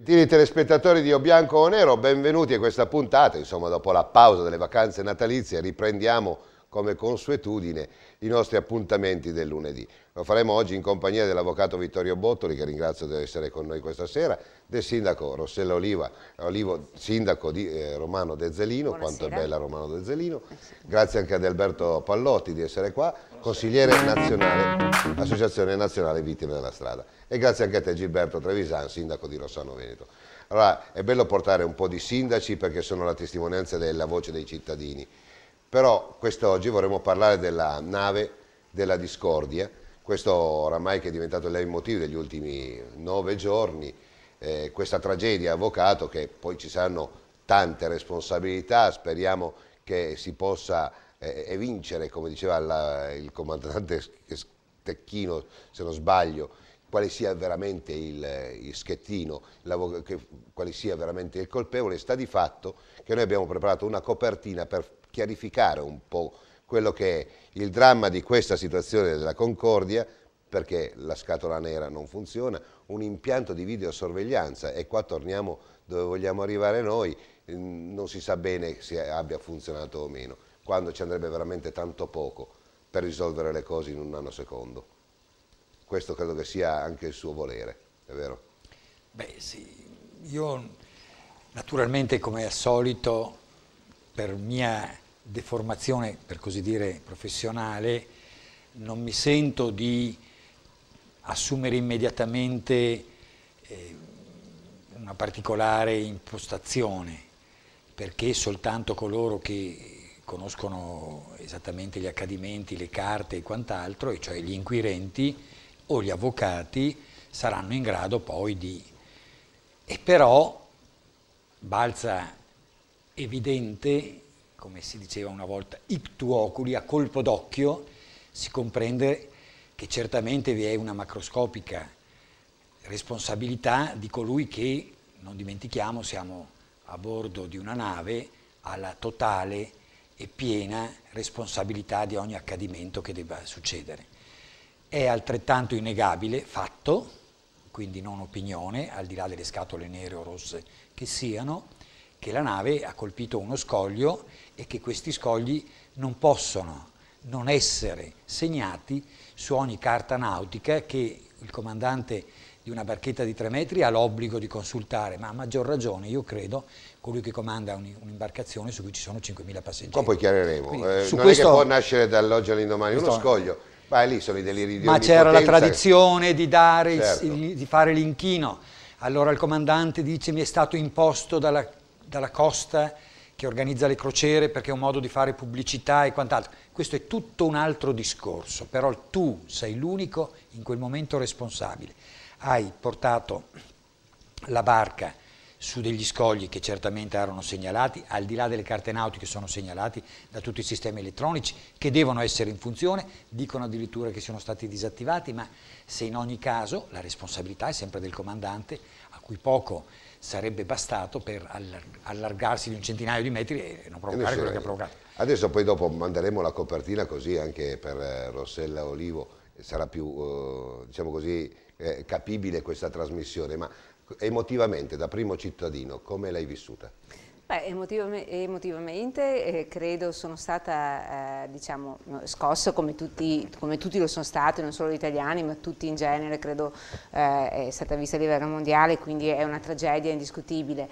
Gentili telespettatori di O Bianco o Nero, benvenuti a questa puntata. Insomma, dopo la pausa delle vacanze natalizie riprendiamo come consuetudine i nostri appuntamenti del lunedì. Lo faremo oggi in compagnia dell'avvocato Vittorio Bottoli, che ringrazio di essere con noi questa sera, del sindaco Rossella Olivo, sindaco di Romano Dezzelino. Buonasera. Quanto è bella Romano Dezzelino. Grazie anche ad Alberto Pallotti di essere qua, consigliere nazionale, Associazione Nazionale Vittime della Strada. E grazie anche a te Gilberto Trevisan, sindaco di Rossano Veneto. Allora, è bello portare un po' di sindaci perché sono la testimonianza della voce dei cittadini. Però quest'oggi vorremmo parlare della nave della discordia, questo oramai che è diventato il leitmotiv degli ultimi 9 giorni, questa tragedia, avvocato, che poi ci saranno tante responsabilità, speriamo che si possa evincere, come diceva il comandante Stecchino, se non sbaglio, quale sia veramente il Schettino, quale sia veramente il colpevole. Sta di fatto che noi abbiamo preparato una copertina per chiarificare un po' quello che è il dramma di questa situazione della Concordia, perché la scatola nera non funziona, un impianto di videosorveglianza, e qua torniamo dove vogliamo arrivare noi, non si sa bene se abbia funzionato o meno, quando ci andrebbe veramente tanto poco per risolvere le cose in un nanosecondo. Questo credo che sia anche il suo volere, è vero? Beh sì, io naturalmente, come al solito, per mia deformazione, per così dire, professionale, non mi sento di assumere immediatamente una particolare impostazione, perché soltanto coloro che conoscono esattamente gli accadimenti, le carte e quant'altro, e cioè gli inquirenti o gli avvocati, saranno in grado poi di... E però balza evidente, come si diceva una volta, ictu oculi, a colpo d'occhio, si comprende che certamente vi è una macroscopica responsabilità di colui che, non dimentichiamo, siamo a bordo di una nave, ha la totale e piena responsabilità di ogni accadimento che debba succedere. È altrettanto innegabile, fatto, quindi non opinione, al di là delle scatole nere o rosse che siano, che la nave ha colpito uno scoglio e che questi scogli non possono non essere segnati su ogni carta nautica che il comandante di una barchetta di 3 metri ha l'obbligo di consultare, ma a maggior ragione, io credo, colui che comanda un'imbarcazione su cui ci sono 5.000 passeggeri. Qua poi chiariremo. Quindi, non questo, è che può nascere dall'oggi all'indomani uno scoglio, ma lì sono i deliri di ma c'era la tradizione di, certo, di fare l'inchino. Allora il comandante dice: mi è stato imposto dalla costa che organizza le crociere perché è un modo di fare pubblicità e quant'altro. Questo è tutto un altro discorso, però tu sei l'unico in quel momento responsabile. Hai portato la barca su degli scogli che certamente erano segnalati, al di là delle carte nautiche sono segnalati da tutti i sistemi elettronici che devono essere in funzione, dicono addirittura che sono stati disattivati, ma se in ogni caso la responsabilità è sempre del comandante, a cui poco sarebbe bastato per allargarsi di un centinaio di metri e non provocare quello che ha provocato. Adesso poi dopo manderemo la copertina, così anche per Rossella Olivo sarà più, diciamo così, capibile questa trasmissione, ma emotivamente, da primo cittadino, come l'hai vissuta? Beh, emotivamente credo sono stata diciamo, scossa come tutti lo sono stati, non solo gli italiani ma tutti in genere, credo è stata vista a livello mondiale, quindi è una tragedia indiscutibile.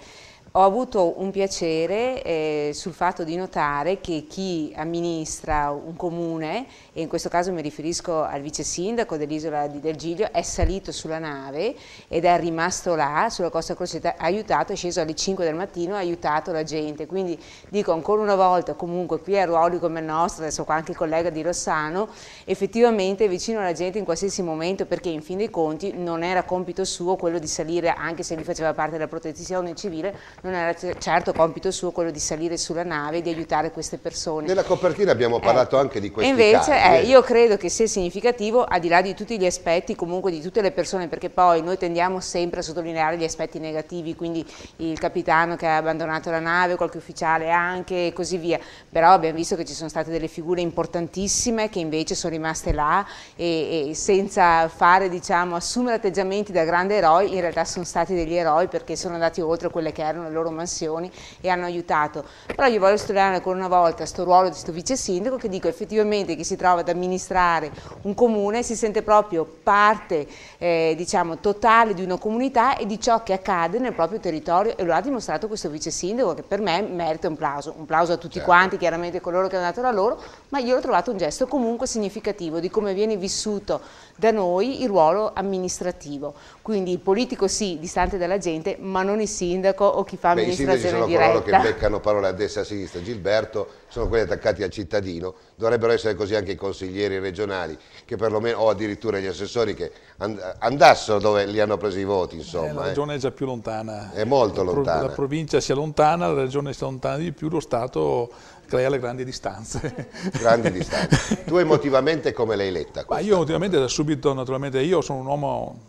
Ho avuto un piacere sul fatto di notare che chi amministra un comune, e in questo caso mi riferisco al vice sindaco dell'isola del Giglio, è salito sulla nave ed è rimasto là sulla Costa Crocetta, ha aiutato, è sceso alle 5 del mattino, ha aiutato la gente. Quindi dico ancora una volta, comunque qui a ruoli come il nostro, adesso qua anche il collega di Rossano, effettivamente vicino alla gente in qualsiasi momento, perché in fin dei conti non era compito suo quello di salire, anche se lui faceva parte della protezione civile, non era certo compito suo quello di salire sulla nave e di aiutare queste persone. Nella copertina abbiamo parlato anche di questi invece, casi. Io credo che sia significativo, al di là di tutti gli aspetti, comunque di tutte le persone, perché poi noi tendiamo sempre a sottolineare gli aspetti negativi, quindi il capitano che ha abbandonato la nave, qualche ufficiale anche e così via, però abbiamo visto che ci sono state delle figure importantissime che invece sono rimaste là e senza fare, diciamo, assumere atteggiamenti da grandi eroi, in realtà sono stati degli eroi perché sono andati oltre quelle che erano le loro mansioni e hanno aiutato. Però io voglio sottolineare ancora una volta questo ruolo di questo vice sindaco, che dico effettivamente chi si trova ad amministrare un comune si sente proprio parte diciamo totale di una comunità e di ciò che accade nel proprio territorio, e lo ha dimostrato questo vice sindaco, che per me merita un plauso a tutti quanti, chiaramente coloro che hanno dato la loro, ma io ho trovato un gesto comunque significativo di come viene vissuto da noi il ruolo amministrativo. Quindi il politico sì, distante dalla gente, ma non il sindaco o chi fa amministrazione diretta. I sindaci sono coloro che beccano parole a destra e a sinistra. Gilberto, sono quelli attaccati al cittadino, dovrebbero essere così anche i consiglieri regionali, che perlomeno, o addirittura gli assessori che andassero dove li hanno presi i voti, insomma. La regione è già più lontana. È molto lontana. La provincia si allontana, la regione si allontana di più, lo Stato crea le grandi distanze. Grandi distanze. Tu emotivamente come l'hai letta? Ma io emotivamente da subito, naturalmente, io sono un uomo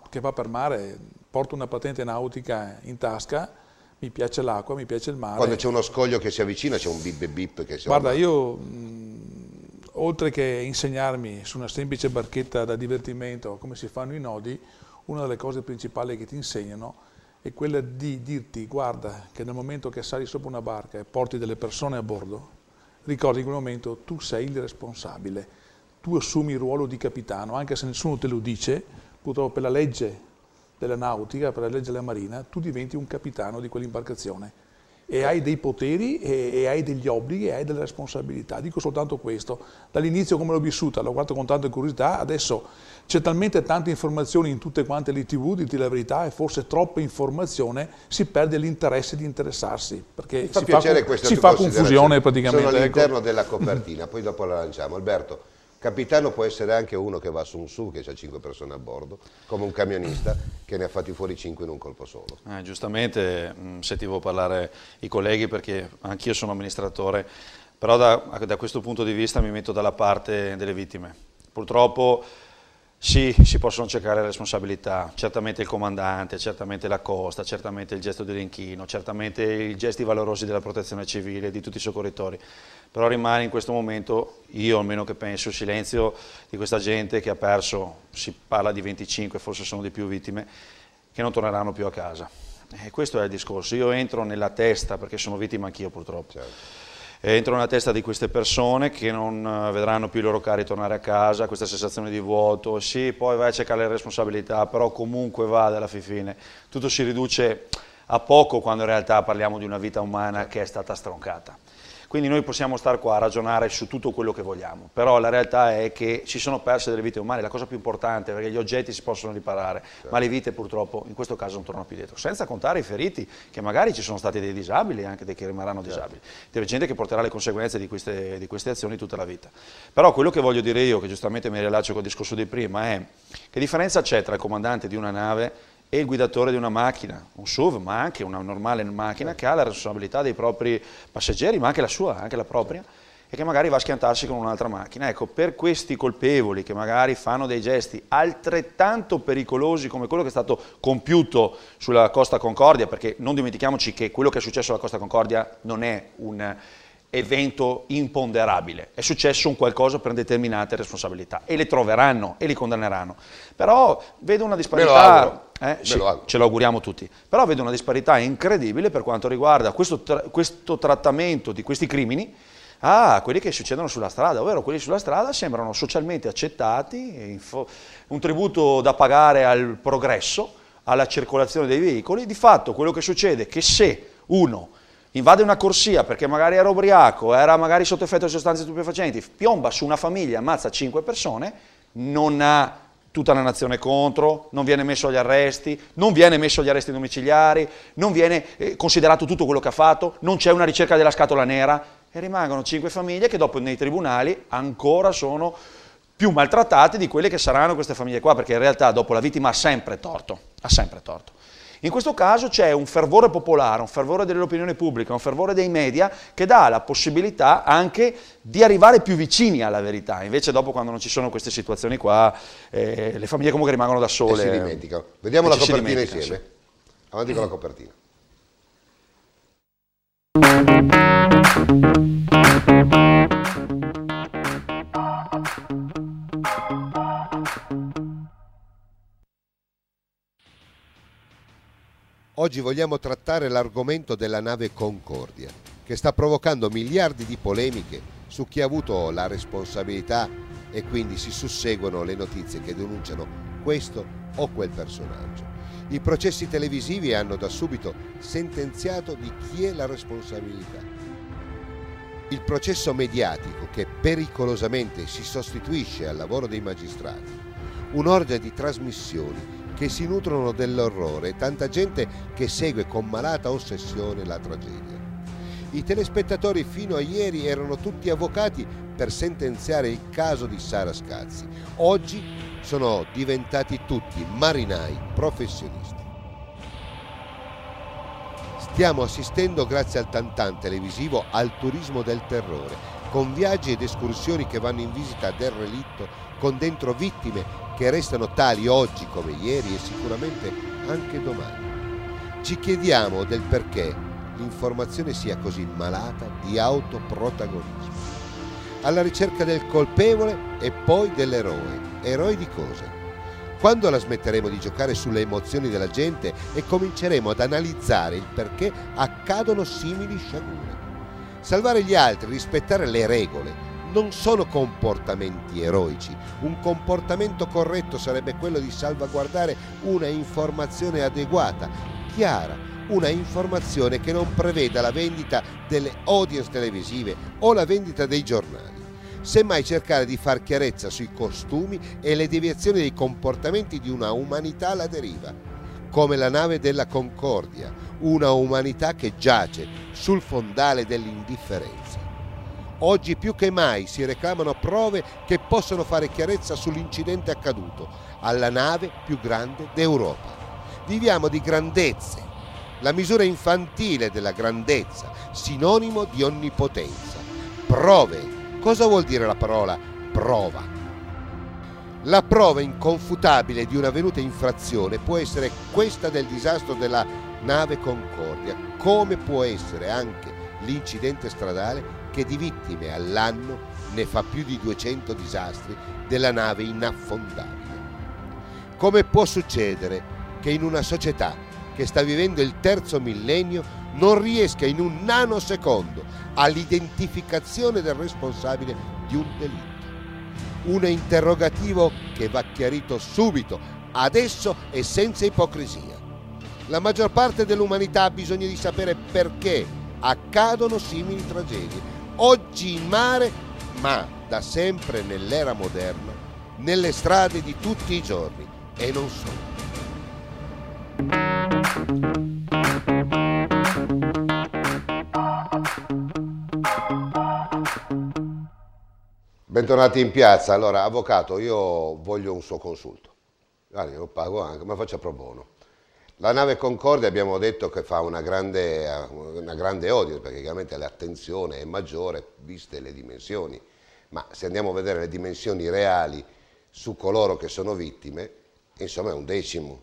che va per mare, porto una patente nautica in tasca, mi piace l'acqua, mi piace il mare. Quando c'è uno scoglio che si avvicina c'è un bip bip che si Guarda, io oltre che insegnarmi su una semplice barchetta da divertimento come si fanno i nodi, una delle cose principali che ti insegnano è quella di dirti: guarda che nel momento che sali sopra una barca e porti delle persone a bordo, ricordi in quel momento tu sei il responsabile, tu assumi il ruolo di capitano, anche se nessuno te lo dice, purtroppo per la legge della nautica, per la legge della marina, tu diventi un capitano di quell'imbarcazione e hai dei poteri e hai degli obblighi e hai delle responsabilità. Dico soltanto questo, dall'inizio come l'ho vissuta, l'ho guardato con tanta curiosità, adesso c'è talmente tante informazioni in tutte quante le TV, dite la verità, e forse troppa informazione, si perde l'interesse di interessarsi, perché si fa confusione praticamente. Sono all'interno della copertina, poi dopo la lanciamo. Alberto, capitano può essere anche uno che va su un SUV che ha 5 persone a bordo, come un camionista che ne ha fatti fuori 5 in un colpo solo. Giustamente sentivo parlare i colleghi, perché anch'io sono amministratore, però da questo punto di vista mi metto dalla parte delle vittime. Purtroppo sì, si possono cercare responsabilità, certamente il comandante, certamente la costa, certamente il gesto dell'inchino, certamente i gesti valorosi della protezione civile, di tutti i soccorritori, però rimane in questo momento, io almeno che penso, il silenzio di questa gente che ha perso, si parla di 25, forse sono di più vittime, che non torneranno più a casa. E questo è il discorso. Io entro nella testa, perché sono vittima anch'io purtroppo, entro nella testa di queste persone che non vedranno più i loro cari tornare a casa, questa sensazione di vuoto, sì, poi vai a cercare le responsabilità, però comunque vada alla fine. Tutto si riduce a poco quando in realtà parliamo di una vita umana che è stata stroncata. Quindi noi possiamo stare qua a ragionare su tutto quello che vogliamo, però la realtà è che si sono perse delle vite umane, la cosa più importante, perché gli oggetti si possono riparare, ma le vite purtroppo in questo caso non tornano più dietro, senza contare i feriti, che magari ci sono stati dei disabili, anche dei che rimarranno disabili. C'è gente che porterà le conseguenze di queste azioni tutta la vita. Però quello che voglio dire io, che giustamente mi riallaccio col discorso di prima, è che differenza c'è tra il comandante di una nave e il guidatore di una macchina, un SUV, ma anche una normale macchina che ha la responsabilità dei propri passeggeri, ma anche la sua, anche la propria, e che magari va a schiantarsi con un'altra macchina. Ecco, per questi colpevoli che magari fanno dei gesti altrettanto pericolosi come quello che è stato compiuto sulla Costa Concordia, perché non dimentichiamoci che quello che è successo alla Costa Concordia non è un evento imponderabile, è successo un qualcosa per determinate responsabilità e le troveranno e li condanneranno. Però vedo una disparità, sì, ce lo auguriamo tutti, però vedo una disparità incredibile per quanto riguarda questo trattamento di questi crimini a quelli che succedono sulla strada, ovvero quelli sulla strada sembrano socialmente accettati, un tributo da pagare al progresso, alla circolazione dei veicoli. Di fatto quello che succede è che se uno invade una corsia perché magari era ubriaco, era magari sotto effetto di sostanze stupefacenti, piomba su una famiglia, ammazza 5 persone, non ha tutta la nazione contro, non viene messo agli arresti, non viene messo agli arresti domiciliari, non viene considerato tutto quello che ha fatto, non c'è una ricerca della scatola nera e rimangono 5 famiglie che dopo nei tribunali ancora sono più maltrattate di quelle che saranno queste famiglie qua, perché in realtà dopo la vittima ha sempre torto, ha sempre torto. In questo caso c'è un fervore popolare, un fervore dell'opinione pubblica, un fervore dei media che dà la possibilità anche di arrivare più vicini alla verità. Invece dopo, quando non ci sono queste situazioni qua, le famiglie comunque rimangono da sole. E si dimenticano. Vediamo la copertina insieme. Sì. Avanti con la copertina. Oggi vogliamo trattare l'argomento della nave Concordia, che sta provocando miliardi di polemiche su chi ha avuto la responsabilità, e quindi si susseguono le notizie che denunciano questo o quel personaggio. I processi televisivi hanno da subito sentenziato di chi è la responsabilità. Il processo mediatico, che pericolosamente si sostituisce al lavoro dei magistrati, un'orgia di trasmissioni che si nutrono dell'orrore, tanta gente che segue con malata ossessione la tragedia. I telespettatori fino a ieri erano tutti avvocati per sentenziare il caso di Sara Scazzi. Oggi sono diventati tutti marinai professionisti. Stiamo assistendo, grazie al tantan televisivo, al turismo del terrore, con viaggi ed escursioni che vanno in visita del relitto, con dentro vittime che restano tali oggi come ieri e sicuramente anche domani. Ci chiediamo del perché l'informazione sia così malata di autoprotagonismo. Alla ricerca del colpevole e poi dell'eroe. Eroi di cosa? Quando la smetteremo di giocare sulle emozioni della gente e cominceremo ad analizzare il perché accadono simili sciagure? Salvare gli altri, rispettare le regole, non sono comportamenti eroici. Un comportamento corretto sarebbe quello di salvaguardare una informazione adeguata, chiara, una informazione che non preveda la vendita delle audience televisive o la vendita dei giornali. Semmai cercare di far chiarezza sui costumi e le deviazioni dei comportamenti di una umanità alla deriva, come la nave della Concordia, una umanità che giace sul fondale dell'indifferenza. Oggi più che mai si reclamano prove che possono fare chiarezza sull'incidente accaduto alla nave più grande d'Europa. Viviamo di grandezze, la misura infantile della grandezza, sinonimo di onnipotenza. Prove. Cosa vuol dire la parola prova? La prova inconfutabile di un'avvenuta infrazione può essere questa del disastro della nave Concordia, come può essere anche l'incidente stradale che di vittime all'anno ne fa più di 200 disastri della nave inaffondabile. Come può succedere che in una società che sta vivendo il terzo millennio non riesca in un nanosecondo all'identificazione del responsabile di un delitto? Un interrogativo che va chiarito subito, adesso e senza ipocrisia. La maggior parte dell'umanità ha bisogno di sapere perché accadono simili tragedie, oggi in mare, ma da sempre nell'era moderna, nelle strade di tutti i giorni, e non solo. Bentornati in piazza. Allora, avvocato, io voglio un suo consulto. Guarda, io lo pago anche, ma faccia pro bono. La nave Concordia abbiamo detto che fa una grande audience, perché chiaramente l'attenzione è maggiore viste le dimensioni, ma se andiamo a vedere le dimensioni reali su coloro che sono vittime, insomma è un decimo,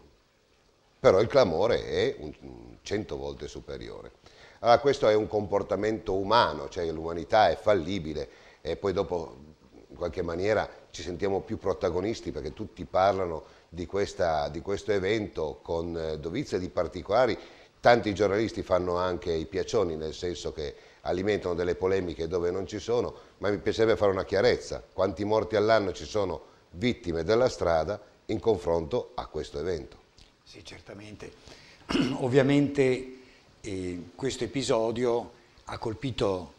però il clamore è 100 volte superiore. Allora questo è un comportamento umano, cioè l'umanità è fallibile e poi dopo in qualche maniera ci sentiamo più protagonisti perché tutti parlano di questo evento con dovizia di particolari. Tanti giornalisti fanno anche i piacioni, nel senso che alimentano delle polemiche dove non ci sono, ma mi piacerebbe fare una chiarezza. Quanti morti all'anno ci sono vittime della strada in confronto a questo evento? Sì, certamente. Ovviamente questo episodio ha colpito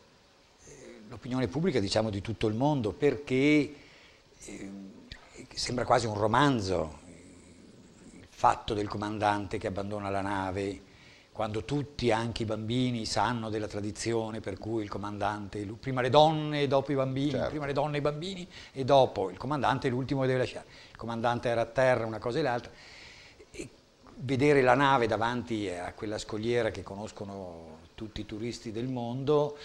l'opinione pubblica, diciamo, di tutto il mondo, perché sembra quasi un romanzo il fatto del comandante che abbandona la nave, quando tutti, anche i bambini, sanno della tradizione per cui il comandante, prima le donne e dopo i bambini, certo, prima le donne e i bambini e dopo il comandante è l'ultimo che deve lasciare. Il comandante era a terra, una cosa e l'altra. Vedere la nave davanti a quella scogliera che conoscono tutti i turisti del mondo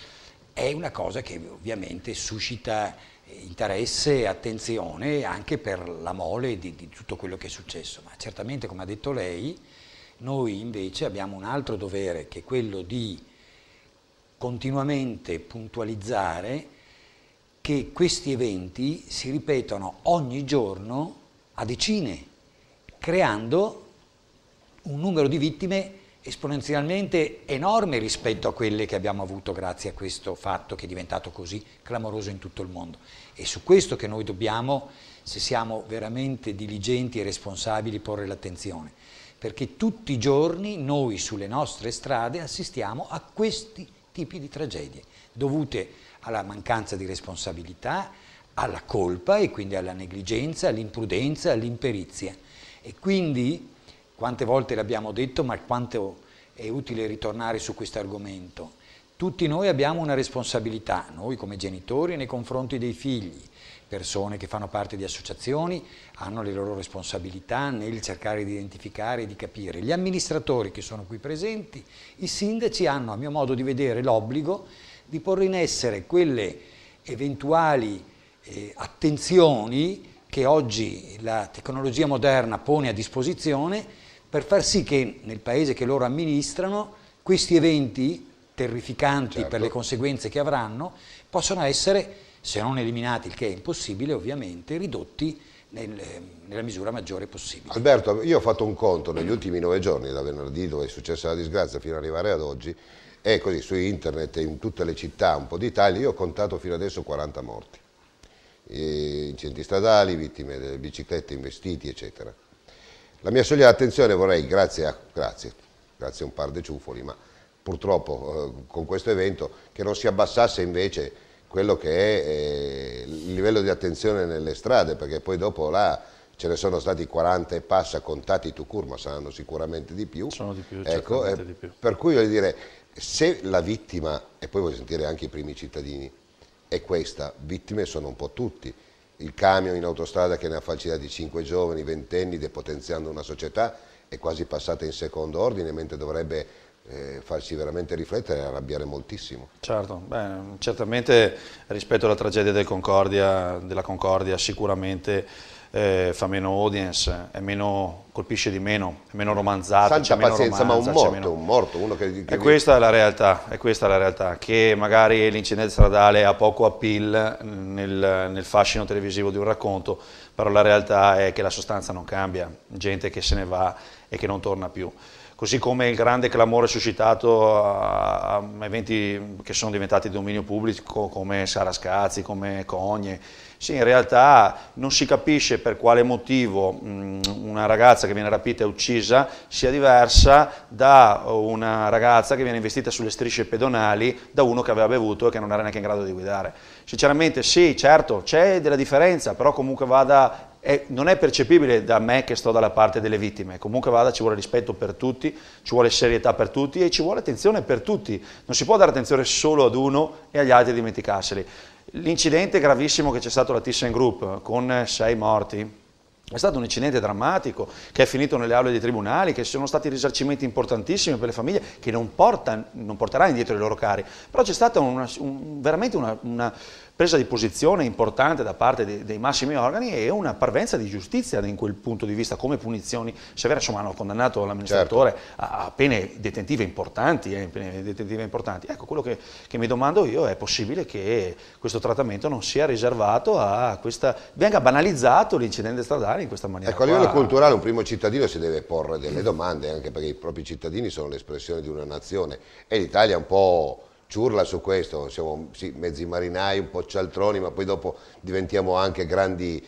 è una cosa che ovviamente suscita interesse e attenzione anche per la mole di tutto quello che è successo. Ma certamente, come ha detto lei, noi invece abbiamo un altro dovere, che è quello di continuamente puntualizzare che questi eventi si ripetono ogni giorno a decine, creando un numero di vittime esponenzialmente enorme rispetto a quelle che abbiamo avuto grazie a questo fatto che è diventato così clamoroso in tutto il mondo. È su questo che noi dobbiamo, se siamo veramente diligenti e responsabili, porre l'attenzione, perché tutti i giorni noi sulle nostre strade assistiamo a questi tipi di tragedie, dovute alla mancanza di responsabilità, alla colpa e quindi alla negligenza, all'imprudenza, all'imperizia. E quindi, quante volte l'abbiamo detto, ma quanto è utile ritornare su questo argomento. Tutti noi abbiamo una responsabilità, noi come genitori nei confronti dei figli, persone che fanno parte di associazioni hanno le loro responsabilità nel cercare di identificare e di capire. Gli amministratori che sono qui presenti, i sindaci hanno, a mio modo di vedere, l'obbligo di porre in essere quelle eventuali attenzioni che oggi la tecnologia moderna pone a disposizione per far sì che nel paese che loro amministrano questi eventi terrificanti, certo, per le conseguenze che avranno, possano essere, se non eliminati, il che è impossibile ovviamente, ridotti nella misura maggiore possibile. Alberto, io ho fatto un conto negli ultimi 9 giorni, da venerdì dove è successa la disgrazia fino ad arrivare ad oggi, e così su internet e in tutte le città un po' d'Italia, io ho contato fino adesso 40 morti, incidenti stradali, vittime delle biciclette, investiti, eccetera. La mia soglia di attenzione vorrei, grazie a un par di ciuffoli, ma purtroppo con questo evento, che non si abbassasse invece quello che è il livello di attenzione nelle strade, perché poi dopo là ce ne sono stati 40 e passa contati tout court, ma saranno sicuramente di più. Sono di più, ecco, di più. Per cui voglio dire, se la vittima, e poi voglio sentire anche i primi cittadini, è questa, vittime sono un po' tutti. Il camion in autostrada che ne ha falciati 5 giovani, 20enni, depotenziando una società, è quasi passata in secondo ordine, mentre dovrebbe farci veramente riflettere e arrabbiare moltissimo. Certo, certamente rispetto alla tragedia della Concordia sicuramente fa meno audience, colpisce di meno, è meno romanzato. Santa pazienza, ma un morto, uno che e questa è la realtà, che magari l'incidente stradale ha poco appeal nel fascino televisivo di un racconto, però la realtà è che la sostanza non cambia, gente che se ne va e che non torna più. Così come il grande clamore suscitato a eventi che sono diventati di dominio pubblico come Sarascazzi, come Cogne. Sì, in realtà non si capisce per quale motivo una ragazza che viene rapita e uccisa sia diversa da una ragazza che viene investita sulle strisce pedonali da uno che aveva bevuto e che non era neanche in grado di guidare. Sinceramente sì, certo, c'è della differenza, però comunque vada... non è percepibile da me che sto dalla parte delle vittime, comunque vada, ci vuole rispetto per tutti, ci vuole serietà per tutti e ci vuole attenzione per tutti, non si può dare attenzione solo ad uno e agli altri dimenticarseli. L'incidente gravissimo che c'è stato alla ThyssenKrupp con 6 morti è stato un incidente drammatico che è finito nelle aule dei tribunali, che ci sono stati risarcimenti importantissimi per le famiglie che non porterà indietro i loro cari, però c'è stata veramente una presa di posizione importante da parte dei massimi organi e una parvenza di giustizia in quel punto di vista, come punizioni severe. Insomma, hanno condannato l'amministratore, certo, a pene detentive importanti. Ecco, quello che mi domando io è possibile che questo trattamento non sia riservato a questa, venga banalizzato l'incidente stradale in questa maniera. Ecco, a livello culturale un primo cittadino si deve porre delle domande, anche perché i propri cittadini sono l'espressione di una nazione e l'Italia è un po' ciurla su questo, siamo sì, mezzi marinai, un po' cialtroni, ma poi dopo diventiamo anche grandi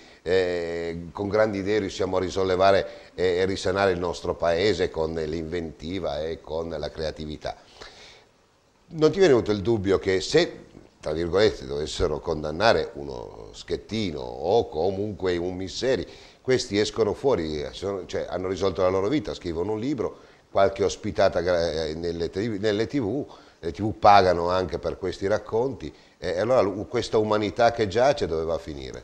con grandi idee riusciamo a risollevare e risanare il nostro paese con l'inventiva e con la creatività. Non ti viene venuto il dubbio che se, tra virgolette, dovessero condannare uno Schettino o comunque un Misseri, questi escono fuori, cioè hanno risolto la loro vita, scrivono un libro, qualche ospitata nelle TV, le TV pagano anche per questi racconti, e allora questa umanità che giace dove va a finire?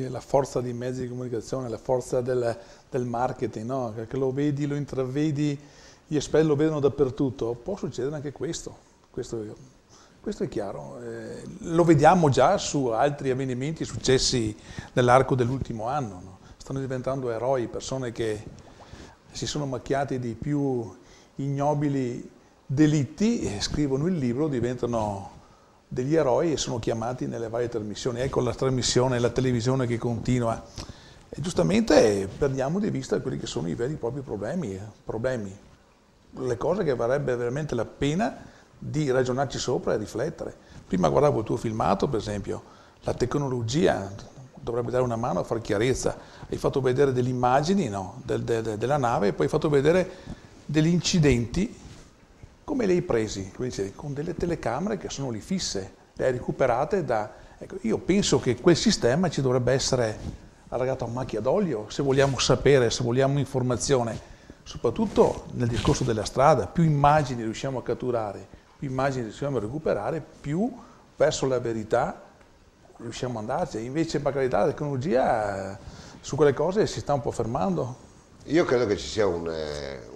La forza dei mezzi di comunicazione, la forza del marketing, no? Che lo vedi, lo intravedi, gli esperti lo vedono dappertutto, può succedere anche questo. Questo è chiaro, lo vediamo già su altri avvenimenti successi nell'arco dell'ultimo anno, no? Stanno diventando eroi, persone che si sono macchiati di più ignobili delitti e scrivono il libro, diventano degli eroi e sono chiamati nelle varie trasmissioni. Ecco la trasmissione, la televisione che continua. E giustamente perdiamo di vista quelli che sono i veri e propri problemi, le cose che varrebbe veramente la pena di ragionarci sopra e riflettere. Prima guardavo il tuo filmato, per esempio, la tecnologia dovrebbe dare una mano a fare chiarezza. Hai fatto vedere delle immagini, no, della nave e poi hai fatto vedere degli incidenti, come li hai presi? Con delle telecamere che sono lì fisse, le hai recuperate da... Ecco, io penso che quel sistema ci dovrebbe essere allargato a macchia d'olio, se vogliamo sapere, se vogliamo informazione, soprattutto nel discorso della strada. Più immagini riusciamo a catturare, più immagini riusciamo a recuperare, più verso la verità riusciamo ad andarci. Invece, per carità, la tecnologia su quelle cose si sta un po' fermando. Io credo che ci sia un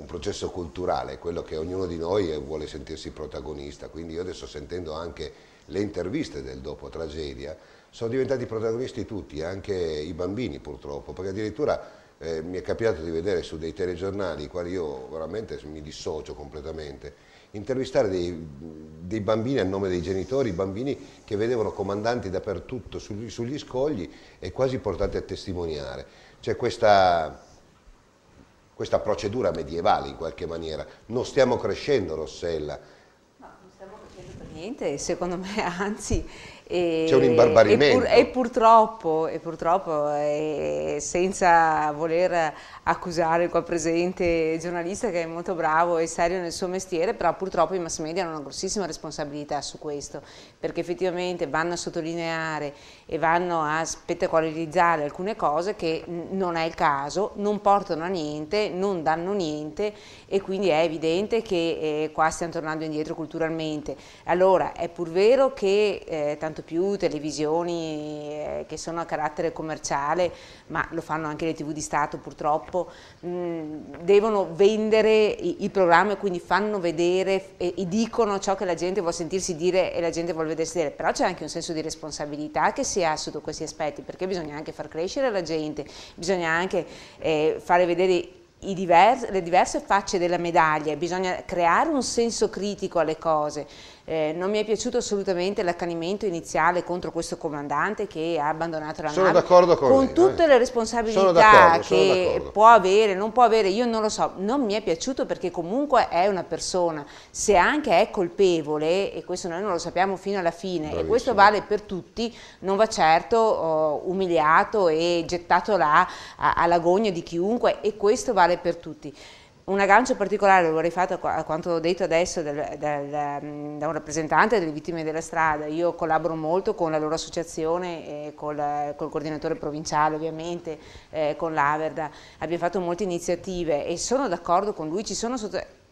processo culturale, quello che ognuno di noi vuole sentirsi protagonista, quindi io adesso, sentendo anche le interviste del dopo tragedia, sono diventati protagonisti tutti, anche i bambini purtroppo, perché addirittura mi è capitato di vedere su dei telegiornali, quali io veramente mi dissocio completamente, intervistare dei bambini a nome dei genitori, bambini che vedevano comandanti dappertutto sugli scogli e quasi portati a testimoniare. C'è questa procedura medievale in qualche maniera. Non stiamo crescendo, Rossella. No, non stiamo crescendo per niente, secondo me anzi... C'è un imbarbarimento. E purtroppo, senza voler accusare il qua presente giornalista, che è molto bravo e serio nel suo mestiere, però purtroppo i mass media hanno una grossissima responsabilità su questo, perché effettivamente vanno a sottolineare e vanno a spettacolarizzare alcune cose che non è il caso, non portano a niente, non danno niente, e quindi è evidente che qua stiamo tornando indietro culturalmente. Allora, è pur vero che tanto più televisioni che sono a carattere commerciale, ma lo fanno anche le TV di Stato purtroppo, devono vendere il programma e quindi fanno vedere e dicono ciò che la gente vuole sentirsi dire e la gente vuole vedersi dire, però c'è anche un senso di responsabilità che si ha sotto questi aspetti, perché bisogna anche far crescere la gente, bisogna anche fare vedere le diverse facce della medaglia, bisogna creare un senso critico alle cose. Non mi è piaciuto assolutamente l'accanimento iniziale contro questo comandante che ha abbandonato la nave. Sono d'accordo con lei, tutte le responsabilità che può avere, non può avere, io non lo so, non mi è piaciuto perché comunque è una persona, se anche è colpevole, e questo noi non lo sappiamo fino alla fine, bravissimo, e questo vale per tutti, non va certo umiliato e gettato là all'agonia di chiunque, e questo vale per tutti. Un aggancio particolare lo vorrei fare a quanto detto adesso da un rappresentante delle vittime della strada. Io collaboro molto con la loro associazione, col coordinatore provinciale ovviamente, con l'Averda. Abbiamo fatto molte iniziative e sono d'accordo con lui,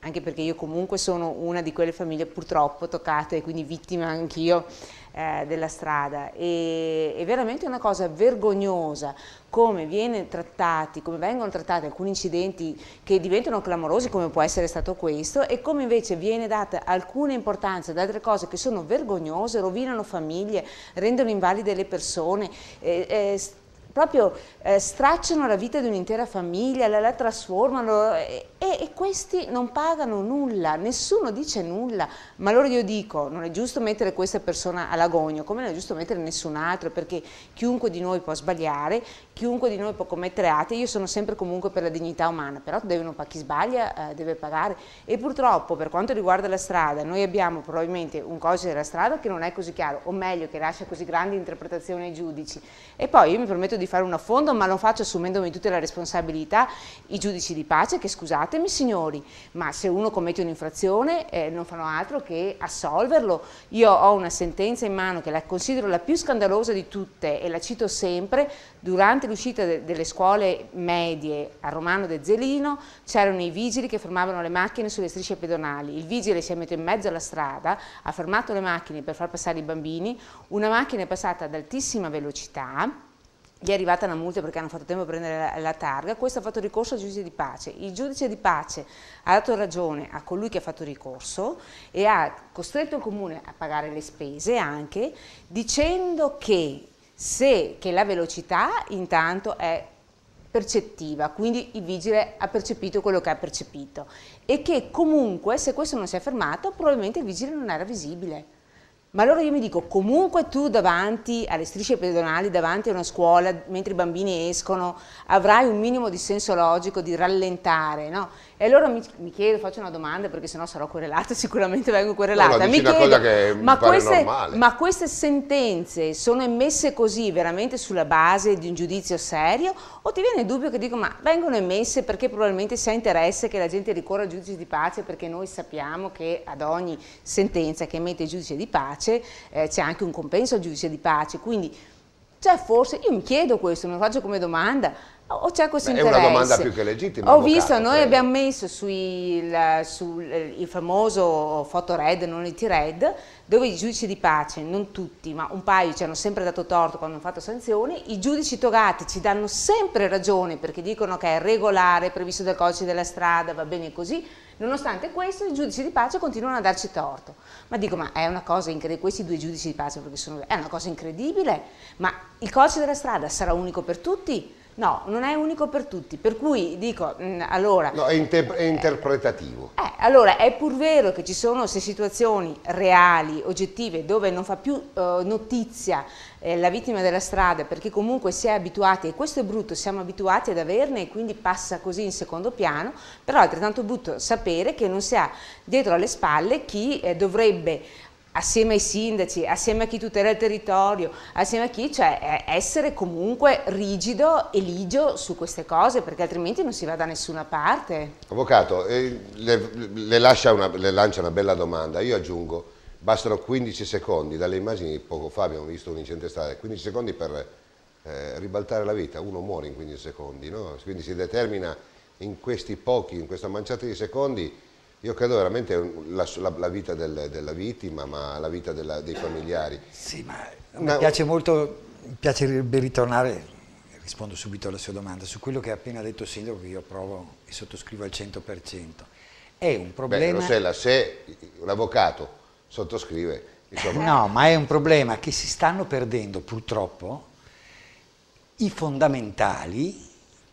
anche perché io comunque sono una di quelle famiglie purtroppo toccate e quindi vittima anch'io della strada. È veramente una cosa vergognosa come vengono trattati alcuni incidenti che diventano clamorosi, come può essere stato questo, e come invece viene data alcuna importanza ad altre cose che sono vergognose, rovinano famiglie, rendono invalide le persone, proprio stracciano la vita di un'intera famiglia, la trasformano, e questi non pagano nulla, nessuno dice nulla. Ma allora io dico, non è giusto mettere questa persona all'agonia, come non è giusto mettere nessun altro, perché chiunque di noi può sbagliare, chiunque di noi può commettere atti, io sono sempre comunque per la dignità umana, però chi sbaglia deve pagare, e purtroppo per quanto riguarda la strada noi abbiamo probabilmente un codice della strada che non è così chiaro, o meglio che lascia così grandi interpretazioni ai giudici, e poi io mi permetto di fare un affondo, ma lo faccio assumendomi tutte le responsabilità, i giudici di pace che, scusatemi signori, ma se uno commette un'infrazione non fanno altro che assolverlo. Io ho una sentenza in mano che la considero la più scandalosa di tutte e la cito sempre. Durante l'uscita delle scuole medie a Romano de Zelino c'erano i vigili che fermavano le macchine sulle strisce pedonali, il vigile si è messo in mezzo alla strada, ha fermato le macchine per far passare i bambini, una macchina è passata ad altissima velocità, gli è arrivata una multa perché hanno fatto tempo a prendere la targa, questo ha fatto ricorso al giudice di pace, il giudice di pace ha dato ragione a colui che ha fatto ricorso e ha costretto il comune a pagare le spese anche, dicendo che la velocità intanto è percettiva, quindi il vigile ha percepito quello che ha percepito e che comunque se questo non si è fermato probabilmente il vigile non era visibile. Ma allora io mi dico, comunque tu davanti alle strisce pedonali, davanti a una scuola, mentre i bambini escono, avrai un minimo di senso logico di rallentare, no? E allora mi chiedo, faccio una domanda perché sennò sarò querelata, sicuramente vengo querelata. No, mi chiedo, una cosa che mi pare normale. Ma queste sentenze sono emesse così veramente sulla base di un giudizio serio o ti viene il dubbio che dico ma vengono emesse perché probabilmente si ha interesse che la gente ricorra al giudice di pace perché noi sappiamo che ad ogni sentenza che emette il giudice di pace c'è anche un compenso al giudice di pace, quindi cioè forse, io mi chiedo questo, me lo faccio come domanda, o c'è questo interesse? È una domanda più che legittima. Ho visto, noi abbiamo messo sul famoso Fotored, non il T-Red, dove i giudici di pace, non tutti, ma un paio ci hanno sempre dato torto quando hanno fatto sanzioni, i giudici togati ci danno sempre ragione perché dicono che è regolare, è previsto dal codice della strada, va bene così, nonostante questo i giudici di pace continuano a darci torto. Ma dico, ma è una cosa incredibile, questi due giudici di pace è una cosa incredibile, ma il codice della strada sarà unico per tutti? No, non è unico per tutti, per cui dico, allora... No, è interpretativo. Allora, è pur vero che ci sono queste situazioni reali, oggettive, dove non fa più notizia la vittima della strada, perché comunque si è abituati, e questo è brutto, siamo abituati ad averne e quindi passa così in secondo piano, però è altrettanto brutto sapere che non si ha dietro alle spalle chi dovrebbe, assieme ai sindaci, assieme a chi tutela il territorio, assieme a chi, cioè essere comunque rigido e ligio su queste cose, perché altrimenti non si va da nessuna parte. Avvocato, le lancia una bella domanda, io aggiungo, bastano 15 secondi, dalle immagini poco fa abbiamo visto un incidente stradale, 15 secondi per ribaltare la vita, uno muore in 15 secondi, no? Quindi si determina in questa manciata di secondi. Io credo veramente la vita della vittima, ma la vita dei familiari. Sì, ma mi piace molto, mi piacerebbe ritornare, rispondo subito alla sua domanda, su quello che ha appena detto il sindaco, che io approvo e sottoscrivo al 100%. È un problema... Beh, se un avvocato sottoscrive... Insomma... No, ma è un problema che si stanno perdendo purtroppo i fondamentali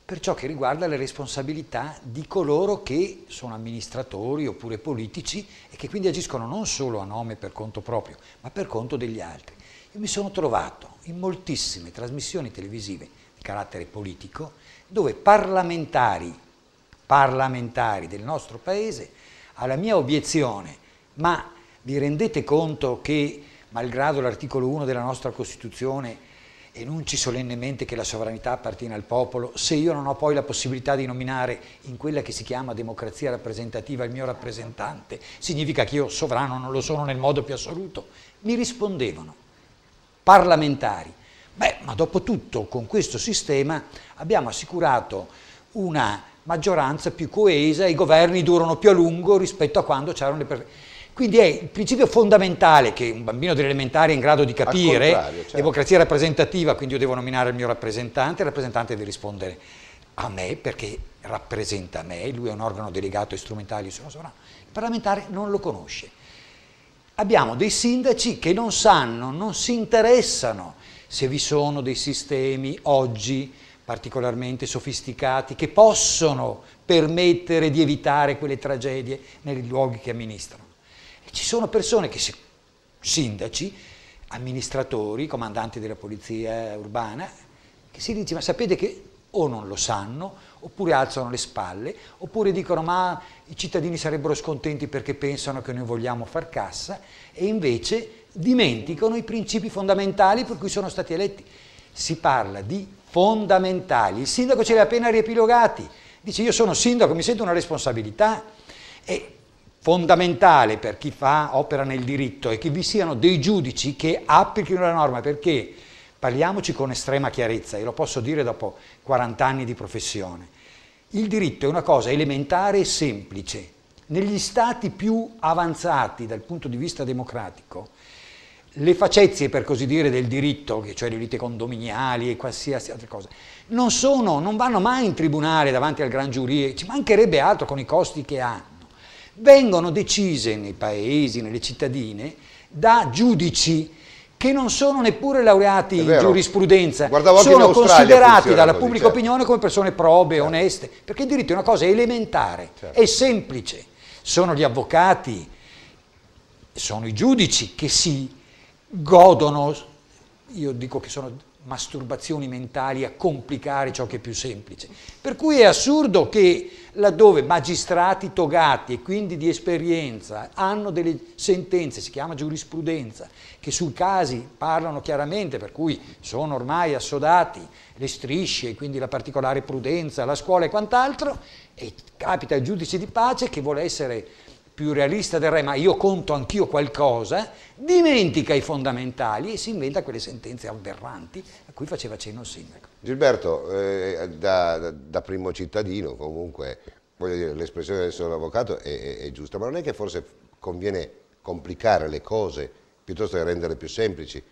per ciò che riguarda le responsabilità di coloro che sono amministratori oppure politici e che quindi agiscono non solo a nome per conto proprio, ma per conto degli altri. Io mi sono trovato in moltissime trasmissioni televisive di carattere politico dove parlamentari del nostro paese alla mia obiezione, ma vi rendete conto che malgrado l'articolo 1 della nostra Costituzione enunci solennemente che la sovranità appartiene al popolo, se io non ho poi la possibilità di nominare in quella che si chiama democrazia rappresentativa il mio rappresentante, significa che io sovrano non lo sono nel modo più assoluto? Mi rispondevano, parlamentari, beh, ma dopo tutto con questo sistema abbiamo assicurato una maggioranza più coesa, i governi durano più a lungo rispetto a quando c'erano le persone. Quindi è il principio fondamentale che un bambino delle elementari è in grado di capire, certo. Democrazia rappresentativa, quindi io devo nominare il mio rappresentante, il rappresentante deve rispondere a me perché rappresenta me, lui è un organo delegato e strumentale, io sono sovrano. Il parlamentare non lo conosce. Abbiamo dei sindaci che non sanno, non si interessano se vi sono dei sistemi oggi particolarmente sofisticati che possono permettere di evitare quelle tragedie nei luoghi che amministrano. Ci sono persone che, sindaci, amministratori, comandanti della polizia urbana, che si dice, ma sapete che o non lo sanno, oppure alzano le spalle, oppure dicono ma i cittadini sarebbero scontenti perché pensano che noi vogliamo far cassa, e invece dimenticano i principi fondamentali per cui sono stati eletti. Si parla di fondamentali, il sindaco ce li ha appena riepilogati, dice io sono sindaco, mi sento una responsabilità, è fondamentale per chi opera nel diritto e che vi siano dei giudici che applichino la norma, perché parliamoci con estrema chiarezza, e lo posso dire dopo 40 anni di professione, il diritto è una cosa elementare e semplice. Negli stati più avanzati dal punto di vista democratico, le facezie, per così dire, del diritto, cioè le liti condominiali e qualsiasi altra cosa, non vanno mai in tribunale davanti al gran giurì, ci mancherebbe altro con i costi che hanno. Vengono decise nei paesi, nelle cittadine, da giudici che non sono neppure laureati in giurisprudenza, sono considerati dalla pubblica opinione come persone probe, oneste, perché il diritto è una cosa elementare, è semplice. Sono gli avvocati, sono i giudici che si godono, io dico che sono masturbazioni mentali a complicare ciò che è più semplice. Per cui è assurdo che laddove magistrati togati e quindi di esperienza hanno delle sentenze, si chiama giurisprudenza, che su casi parlano chiaramente, per cui sono ormai assodati le strisce, quindi la particolare prudenza, la scuola e quant'altro, e capita il giudice di pace che vuole essere più realista del re, ma io conto anch'io qualcosa, dimentica i fondamentali e si inventa quelle sentenze aberranti a cui faceva cenno il sindaco. Gilberto, da primo cittadino comunque, voglio dire, l'espressione del suo avvocato è giusta, ma non è che forse conviene complicare le cose piuttosto che renderle più semplici?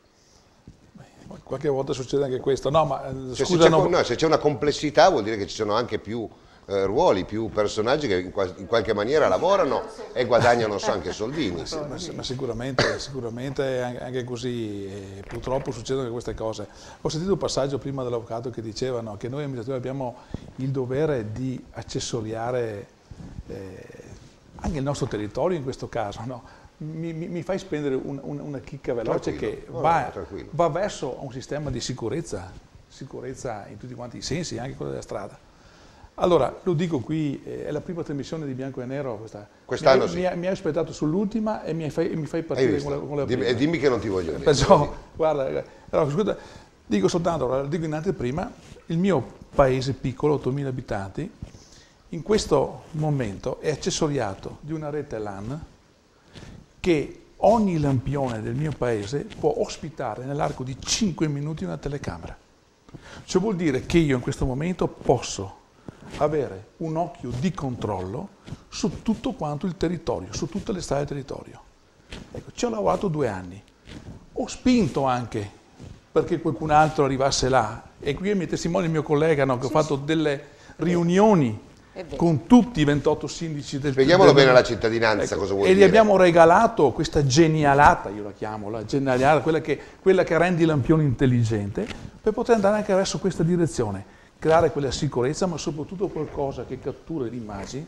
Qualche volta succede anche questo, no, ma se c'è una complessità vuol dire che ci sono anche più ruoli, più personaggi che in qualche maniera lavorano e guadagnano anche soldini. Ma sicuramente anche così, purtroppo succedono queste cose. Ho sentito un passaggio prima dell'avvocato che dicevano che noi amministratori abbiamo il dovere di accessoriare anche il nostro territorio in questo caso, no? Mi fai spendere una chicca veloce che va verso un sistema di sicurezza in tutti quanti i sensi, anche quello della strada. Allora, lo dico qui, è la prima trasmissione di Bianco e Nero quest'anno. Sì. Mi hai aspettato sull'ultima e mi fai partire con la prima. E dimmi che non ti voglio dire. Perciò, guarda, allora, scusa, dico soltanto, dico in anteprima, il mio paese piccolo, 8.000 abitanti, in questo momento è accessoriato di una rete LAN che ogni lampione del mio paese può ospitare nell'arco di 5 minuti una telecamera. Ciò vuol dire che io in questo momento posso avere un occhio di controllo su tutto quanto il territorio, su tutte le strade del territorio. Ecco, ci ho lavorato 2 anni, ho spinto anche perché qualcun altro arrivasse là, e qui mi testimonia il mio collega, no, che ho fatto delle riunioni con tutti i 28 sindaci del Spieghiamolo bene alla cittadinanza, ecco, cosa vuol dire. dire. E gli abbiamo regalato questa genialata, io la chiamo, la genialata, quella che rende i lampioni intelligente, per poter andare anche verso questa direzione. Creare quella sicurezza, ma soprattutto qualcosa che cattura le immagini,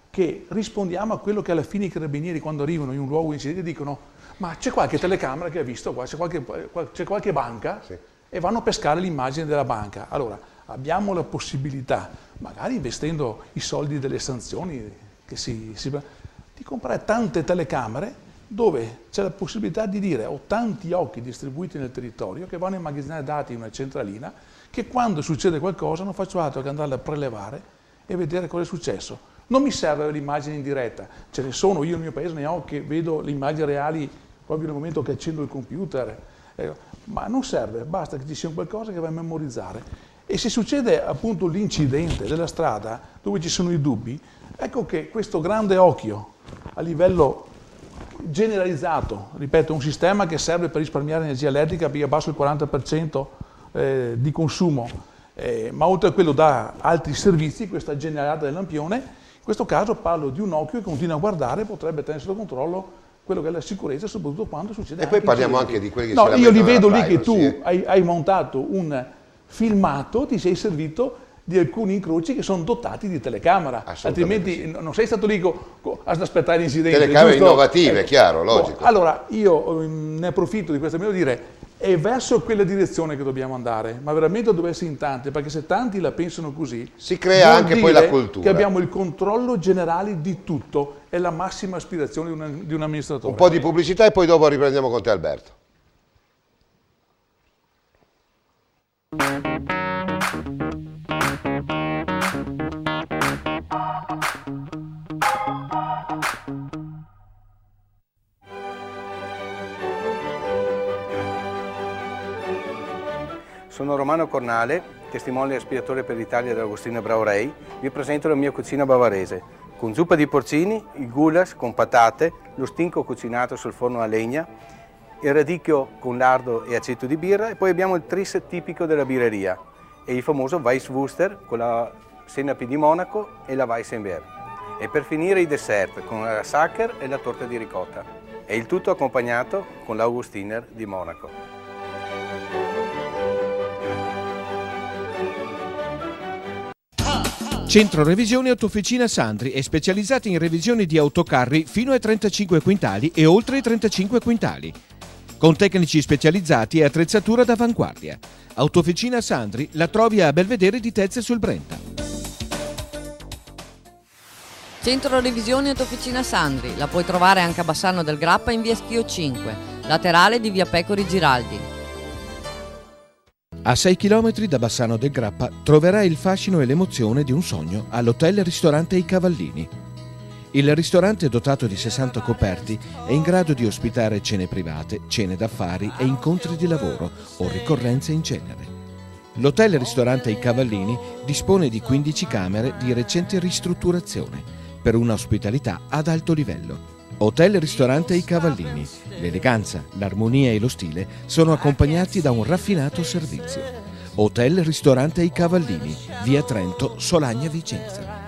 che rispondiamo a quello che alla fine i carabinieri, quando arrivano in un luogo incidente, dicono: ma c'è qualche telecamera che ha visto qua, c'è qualche banca? Sì. E vanno a pescare l'immagine della banca. Allora, abbiamo la possibilità, magari investendo i soldi delle sanzioni, di comprare tante telecamere dove c'è la possibilità di dire: ho tanti occhi distribuiti nel territorio che vanno a immagazzinare dati in una centralina, che quando succede qualcosa non faccio altro che andarle a prelevare e vedere cosa è successo. Non mi serve l'immagine in diretta, ce ne sono, io nel mio paese ne ho che vedo le immagini reali proprio nel momento che accendo il computer, ma non serve, basta che ci sia qualcosa che va a memorizzare. E se succede appunto l'incidente della strada dove ci sono i dubbi, ecco che questo grande occhio a livello generalizzato, ripeto, un sistema che serve per risparmiare energia elettrica perché abbassa il 40% di consumo, ma oltre a quello dà altri servizi, questa generata del lampione. In questo caso parlo di un occhio che continua a guardare, potrebbe tenere sotto controllo quello che è la sicurezza, soprattutto quando succede. E poi parliamo anche di quelli che no, io li vedo lì che tu hai montato un filmato, ti sei servito di alcuni incroci che sono dotati di telecamera, altrimenti non sei stato lì ad aspettare l'incidente. Telecamere innovative, chiaro, logico. Allora, io ne approfitto di questo per dire, è verso quella direzione che dobbiamo andare, ma veramente deve essere in tanti, perché se tanti la pensano così, si crea anche poi la cultura. Che abbiamo il controllo generale di tutto, è la massima aspirazione di un amministratore. Un po' di pubblicità e poi dopo riprendiamo con te, Alberto. Sono Romano Cornale, testimone espiatore per l'Italia dell'Agostino Brauerei. Vi presento la mia cucina bavarese, con zuppa di porcini, il goulash con patate, lo stinco cucinato sul forno a legna, il radicchio con lardo e aceto di birra, e poi abbiamo il tris tipico della birreria e il famoso Weisswurster con la senape di Monaco e la Weissenberg. E per finire i dessert con la Sacher e la torta di ricotta. E il tutto accompagnato con l'Augustiner di Monaco. Centro Revisione Autofficina Sandri è specializzata in revisioni di autocarri fino ai 35 quintali e oltre i 35 quintali, con tecnici specializzati e attrezzatura d'avanguardia. Autofficina Sandri la trovi a Belvedere di Tezze sul Brenta. Centro Revisione Autofficina Sandri la puoi trovare anche a Bassano del Grappa in via Schio 5, laterale di via Pecori Giraldi. A 6 km da Bassano del Grappa troverai il fascino e l'emozione di un sogno all'hotel ristorante I Cavallini. Il ristorante, dotato di 60 coperti, è in grado di ospitare cene private, cene d'affari e incontri di lavoro o ricorrenze in genere. L'hotel ristorante I Cavallini dispone di 15 camere di recente ristrutturazione per una ospitalità ad alto livello. Hotel ristorante I Cavallini. L'eleganza, l'armonia e lo stile sono accompagnati da un raffinato servizio. Hotel ristorante I Cavallini, via Trento, Solagna, Vicenza.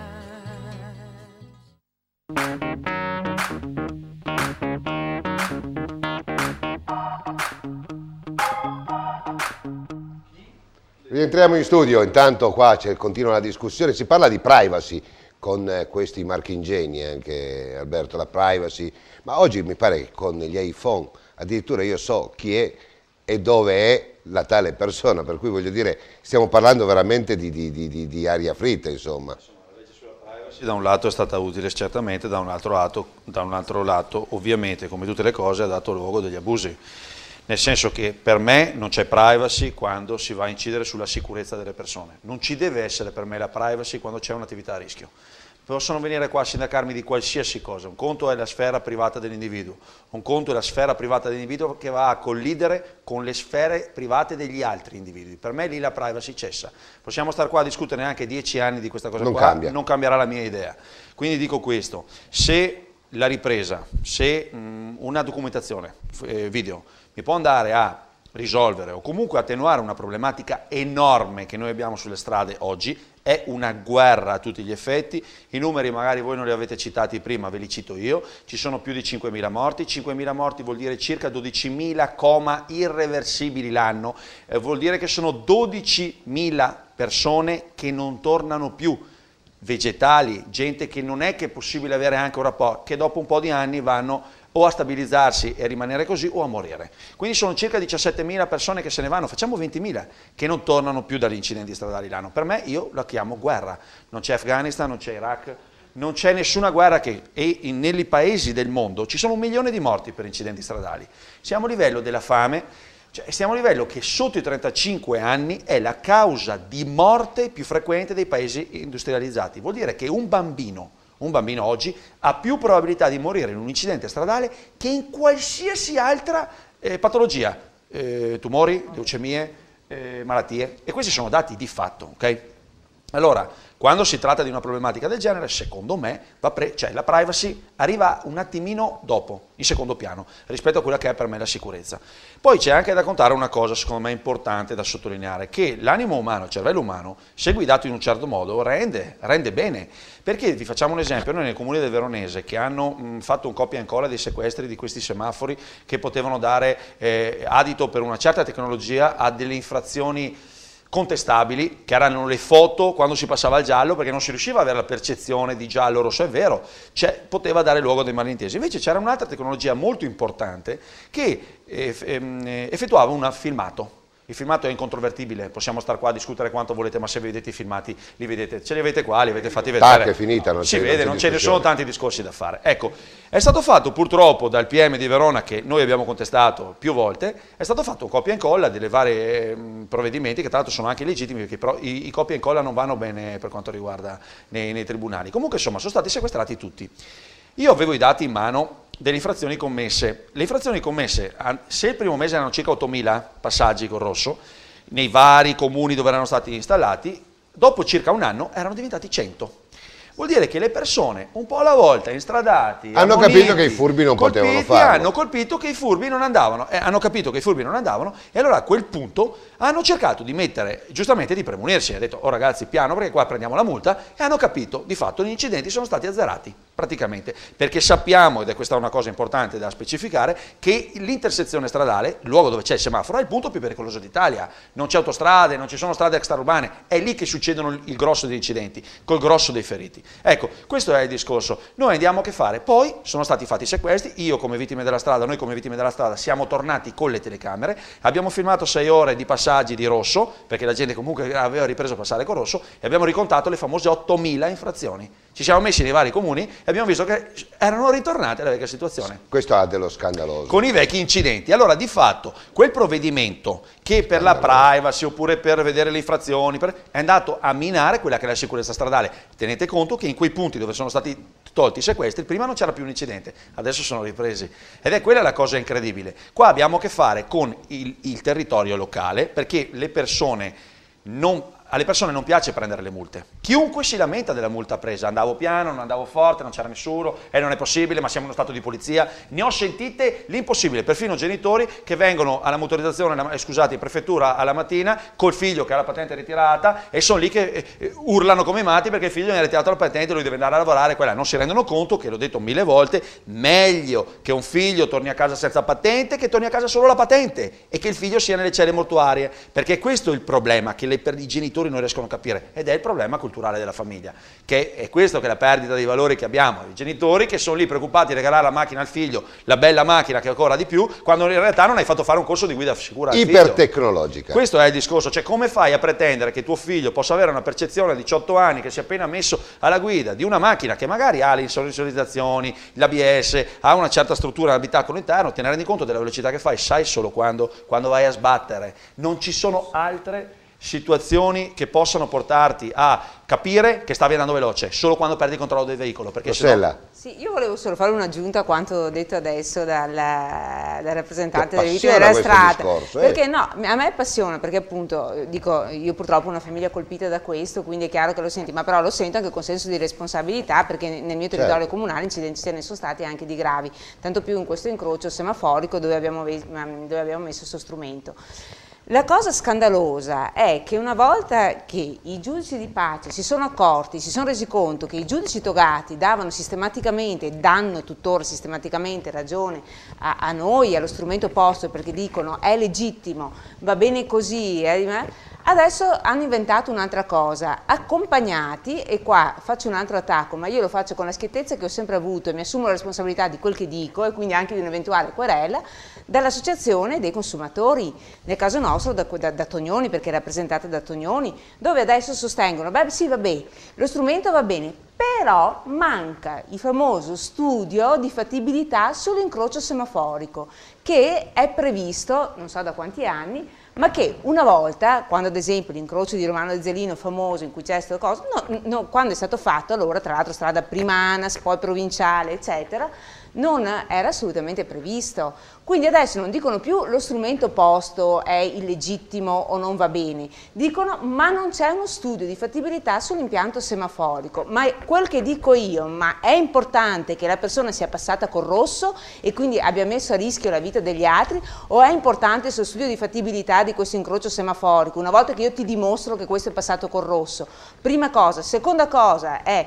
Rientriamo in studio, intanto qua continua la discussione, si parla di privacy con questi marchingegni, anche Alberto, la privacy, ma oggi mi pare che con gli iPhone addirittura io so chi è e dove è la tale persona, per cui voglio dire, stiamo parlando veramente di aria fritta, insomma. Da un lato è stata utile certamente, da un altro lato ovviamente, come tutte le cose, ha dato luogo a degli abusi. Nel senso che per me non c'è privacy quando si va a incidere sulla sicurezza delle persone. Non ci deve essere per me la privacy quando c'è un'attività a rischio. Possono venire qua a sindacarmi di qualsiasi cosa. Un conto è la sfera privata dell'individuo, un conto è la sfera privata dell'individuo che va a collidere con le sfere private degli altri individui. Per me lì la privacy cessa. Possiamo stare qua a discutere neanche 10 anni di questa cosa non cambierà la mia idea. Quindi dico questo, se la ripresa, se una documentazione video mi può andare a risolvere o comunque attenuare una problematica enorme che noi abbiamo sulle strade oggi, è una guerra a tutti gli effetti. I numeri magari voi non li avete citati prima, ve li cito io, ci sono più di 5.000 morti, 5.000 morti vuol dire circa 12.000 coma irreversibili l'anno, vuol dire che sono 12.000 persone che non tornano più, vegetali, gente che non è che è possibile avere anche un rapporto, che dopo un po' di anni vanno o a stabilizzarsi e rimanere così o a morire. Quindi sono circa 17.000 persone che se ne vanno, facciamo 20.000 che non tornano più dagli incidenti stradali l'anno. Per me io la chiamo guerra, non c'è Afghanistan, non c'è Iraq, non c'è nessuna guerra nei paesi del mondo ci sono 1 milione di morti per incidenti stradali. Siamo a livello della fame, cioè stiamo a livello che sotto i 35 anni è la causa di morte più frequente dei paesi industrializzati. Vuol dire che un bambino oggi ha più probabilità di morire in un incidente stradale che in qualsiasi altra patologia, tumori, leucemie, malattie, e questi sono dati di fatto, ok? Allora, quando si tratta di una problematica del genere, secondo me, cioè la privacy arriva un attimino dopo, in secondo piano, rispetto a quella che è per me la sicurezza. Poi c'è anche da contare una cosa, secondo me, importante da sottolineare, che l'animo umano, il cervello umano, se guidato in un certo modo, rende bene. Perché vi facciamo un esempio, noi nel comune del Veronese, che hanno fatto un copia e incolla dei sequestri di questi semafori che potevano dare adito per una certa tecnologia a delle infrazioni contestabili, che erano le foto quando si passava al giallo, perché non si riusciva ad avere la percezione di giallo rosso, è vero, poteva dare luogo a dei malintesi. Invece c'era un'altra tecnologia molto importante che effettuava un filmato. Il filmato è incontrovertibile, possiamo star qua a discutere quanto volete, ma se vedete i filmati li vedete, ce li avete qua, li avete fatti vedere. È finita, non si vede, non ce ne sono tanti discorsi da fare. Ecco, è stato fatto purtroppo dal PM di Verona, che noi abbiamo contestato più volte, è stato fatto un copia e incolla delle varie provvedimenti, che tra l'altro sono anche legittimi, perché però i copia e incolla non vanno bene per quanto riguarda nei tribunali. Comunque insomma sono stati sequestrati tutti. Io avevo i dati in mano delle infrazioni commesse. Le infrazioni commesse, se il primo mese erano circa 8.000 passaggi col rosso, nei vari comuni dove erano stati installati, dopo circa un anno erano diventati 100. Vuol dire che le persone, un po' alla volta, instradati, hanno capito che i furbi non potevano farlo. Hanno colpito che i furbi non andavano, hanno capito che i furbi non andavano, e allora a quel punto hanno cercato di mettere, giustamente di premunirsi, ha detto, oh ragazzi, piano, perché qua prendiamo la multa, e hanno capito, di fatto, gli incidenti sono stati azzerati, praticamente, perché sappiamo, ed è questa una cosa importante da specificare, che l'intersezione stradale, il luogo dove c'è il semaforo, è il punto più pericoloso d'Italia, non c'è autostrade, non ci sono strade extraurbane, è lì che succedono il grosso degli incidenti, col grosso dei feriti. Ecco, questo è il discorso. Noi andiamo a che fare? Poi sono stati fatti i sequestri, io come vittime della strada, noi come vittime della strada siamo tornati con le telecamere, abbiamo filmato 6 ore di passaggi di rosso, perché la gente comunque aveva ripreso a passare con rosso, e abbiamo ricontato le famose 8.000 infrazioni. Ci siamo messi nei vari comuni e abbiamo visto che erano ritornati alla vecchia situazione. Questo ha dello scandaloso. Con i vecchi incidenti. Allora, di fatto, quel provvedimento che per la privacy oppure per vedere le infrazioni è andato a minare quella che è la sicurezza stradale. Tenete conto che in quei punti dove sono stati tolti i sequestri, prima non c'era più un incidente, adesso sono ripresi. Ed è quella la cosa incredibile. Qua abbiamo a che fare con il territorio locale, perché alle persone non piace prendere le multe. Chiunque si lamenta della multa presa, andavo piano, non andavo forte, non c'era nessuno, e non è possibile, ma siamo in uno stato di polizia. Ne ho sentite l'impossibile, perfino genitori che vengono alla motorizzazione, in prefettura alla mattina, col figlio che ha la patente ritirata, e sono lì che urlano come matti perché il figlio ne ha ritirato la patente e lui deve andare a lavorare, quella. Non si rendono conto che, l'ho detto 1000 volte, meglio che un figlio torni a casa senza patente che torni a casa solo la patente, e che il figlio sia nelle celle mortuarie, perché questo è il problema che i genitori non riescono a capire, ed è il problema culturale della famiglia, che è questo, che è la perdita dei valori che abbiamo, i genitori che sono lì preoccupati di regalare la macchina al figlio, la bella macchina che ancora di più, quando in realtà non hai fatto fare un corso di guida sicura al figlio. Ipertecnologica. Questo è il discorso, cioè come fai a pretendere che tuo figlio possa avere una percezione a 18 anni, che si è appena messo alla guida di una macchina che magari ha le insonorizzazioni, l'ABS, ha una certa struttura d'abitacolo interno, te ne rendi conto della velocità che fai, sai solo quando vai a sbattere. Non ci sono altre situazioni che possano portarti a capire che stavi andando veloce, solo quando perdi il controllo del veicolo. Perché Rossella. Sì, io volevo solo fare un'aggiunta a quanto detto adesso dal rappresentante delle vittime della strada, discorso, perché no, a me appassiona, perché appunto dico, io purtroppo ho una famiglia colpita da questo, quindi è chiaro che lo senti, ma però lo sento anche con senso di responsabilità, perché nel mio territorio comunale incidenti ce ne sono stati anche di gravi, tanto più in questo incrocio semaforico dove abbiamo messo questo strumento. La cosa scandalosa è che una volta che i giudici di pace si sono accorti, si sono resi conto che i giudici togati danno tuttora sistematicamente ragione a noi, allo strumento posto, perché dicono è legittimo, va bene così, adesso hanno inventato un'altra cosa, accompagnati, e qua faccio un altro attacco, ma io lo faccio con la schiettezza che ho sempre avuto e mi assumo la responsabilità di quel che dico e quindi anche di un'eventuale querela, dall'associazione dei consumatori, nel caso nostro da Tognoni, perché è rappresentata da Tognoni, dove adesso sostengono, beh sì vabbè, lo strumento va bene, però manca il famoso studio di fattibilità sull'incrocio semaforico, che è previsto, non so da quanti anni, ma che una volta, quando ad esempio l'incrocio di Romano Zelino famoso in cui c'è questa cosa, quando è stato fatto, allora tra l'altro strada prima ANAS, poi provinciale, eccetera, non era assolutamente previsto. Quindi adesso non dicono più lo strumento posto è illegittimo o non va bene, dicono ma non c'è uno studio di fattibilità sull'impianto semaforico. Ma quel che dico io, ma è importante che la persona sia passata col rosso e quindi abbia messo a rischio la vita degli altri, o è importante il studio di fattibilità di questo incrocio semaforico una volta che io ti dimostro che questo è passato col rosso? Prima cosa. Seconda cosa è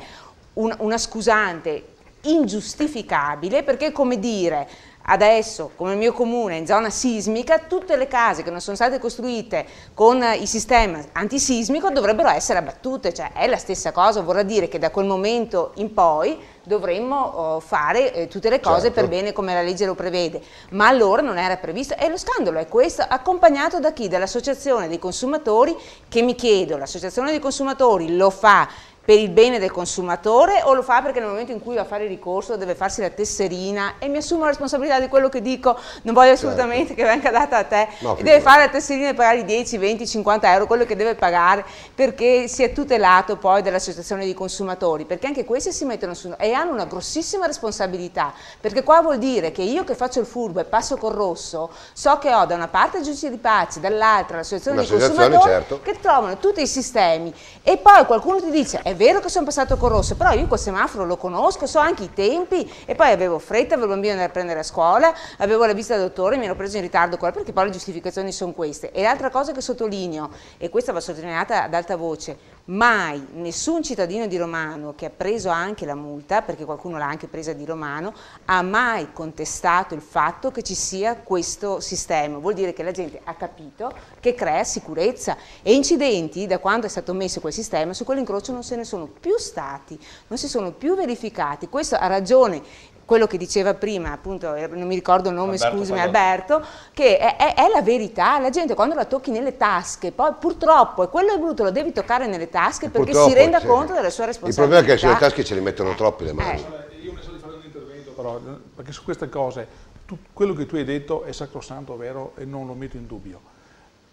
una scusante ingiustificabile, perché come dire, Adesso, come il mio comune, in zona sismica, tutte le case che non sono state costruite con il sistema antisismico dovrebbero essere abbattute, cioè è la stessa cosa, vorrà dire che da quel momento in poi dovremmo fare tutte le cose per bene come la legge lo prevede, ma allora non era previsto, e lo scandalo è questo, accompagnato da chi? Dall'associazione dei consumatori, che mi chiedo, l'associazione dei consumatori lo fa per il bene del consumatore o lo fa perché nel momento in cui va a fare il ricorso deve farsi la tesserina, e mi assumo la responsabilità di quello che dico, non voglio assolutamente che venga data a te, e deve fare la tesserina e pagare i 10, 20, 50 euro, quello che deve pagare perché si è tutelato poi dall'associazione dei consumatori, perché anche questi si mettono su e hanno una grossissima responsabilità, perché qua vuol dire che io che faccio il furbo e passo col rosso so che ho da una parte il giudice di pace, dall'altra l'associazione dei consumatori, che trovano tutti i sistemi, e poi qualcuno ti dice è vero che sono passato col rosso, però io quel semaforo lo conosco, so anche i tempi, e poi avevo fretta, avevo il bambino da prendere a scuola, avevo la visita del dottore, mi ero preso in ritardo qua, perché poi le giustificazioni sono queste. E l'altra cosa che sottolineo, e questa va sottolineata ad alta voce, mai nessun cittadino di Romano che ha preso anche la multa, perché qualcuno l'ha anche presa di Romano, ha mai contestato il fatto che ci sia questo sistema. Vuol dire che la gente ha capito che crea sicurezza, e incidenti da quando è stato messo quel sistema su quell'incrocio non se ne sono più stati, non si sono più verificati. Questo ha ragione quello che diceva prima, appunto, non mi ricordo il nome, scusami, Alberto, che è la verità. La gente quando la tocchi nelle tasche, poi purtroppo, e quello è brutto, lo devi toccare nelle tasche perché si renda conto della sua responsabilità. Il problema è che sulle tasche ce li mettono troppi le mani. Io mi so di fare un intervento, però, perché su queste cose, quello che tu hai detto è sacrosanto, vero, e non lo metto in dubbio.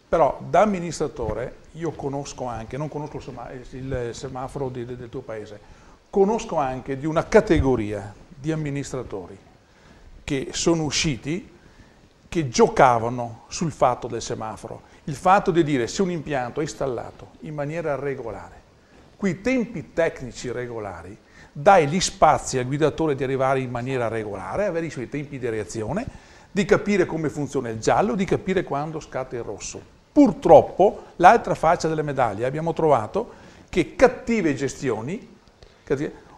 Però da amministratore io conosco anche, non conosco il semaforo del tuo paese, conosco anche di una categoria di amministratori che sono usciti, che giocavano sul fatto del semaforo, il fatto di dire se un impianto è installato in maniera regolare, quei tempi tecnici regolari, dai gli spazi al guidatore di arrivare in maniera regolare, avere i suoi tempi di reazione, di capire come funziona il giallo, di capire quando scatta il rosso. Purtroppo, l'altra faccia della medaglia, abbiamo trovato che cattive gestioni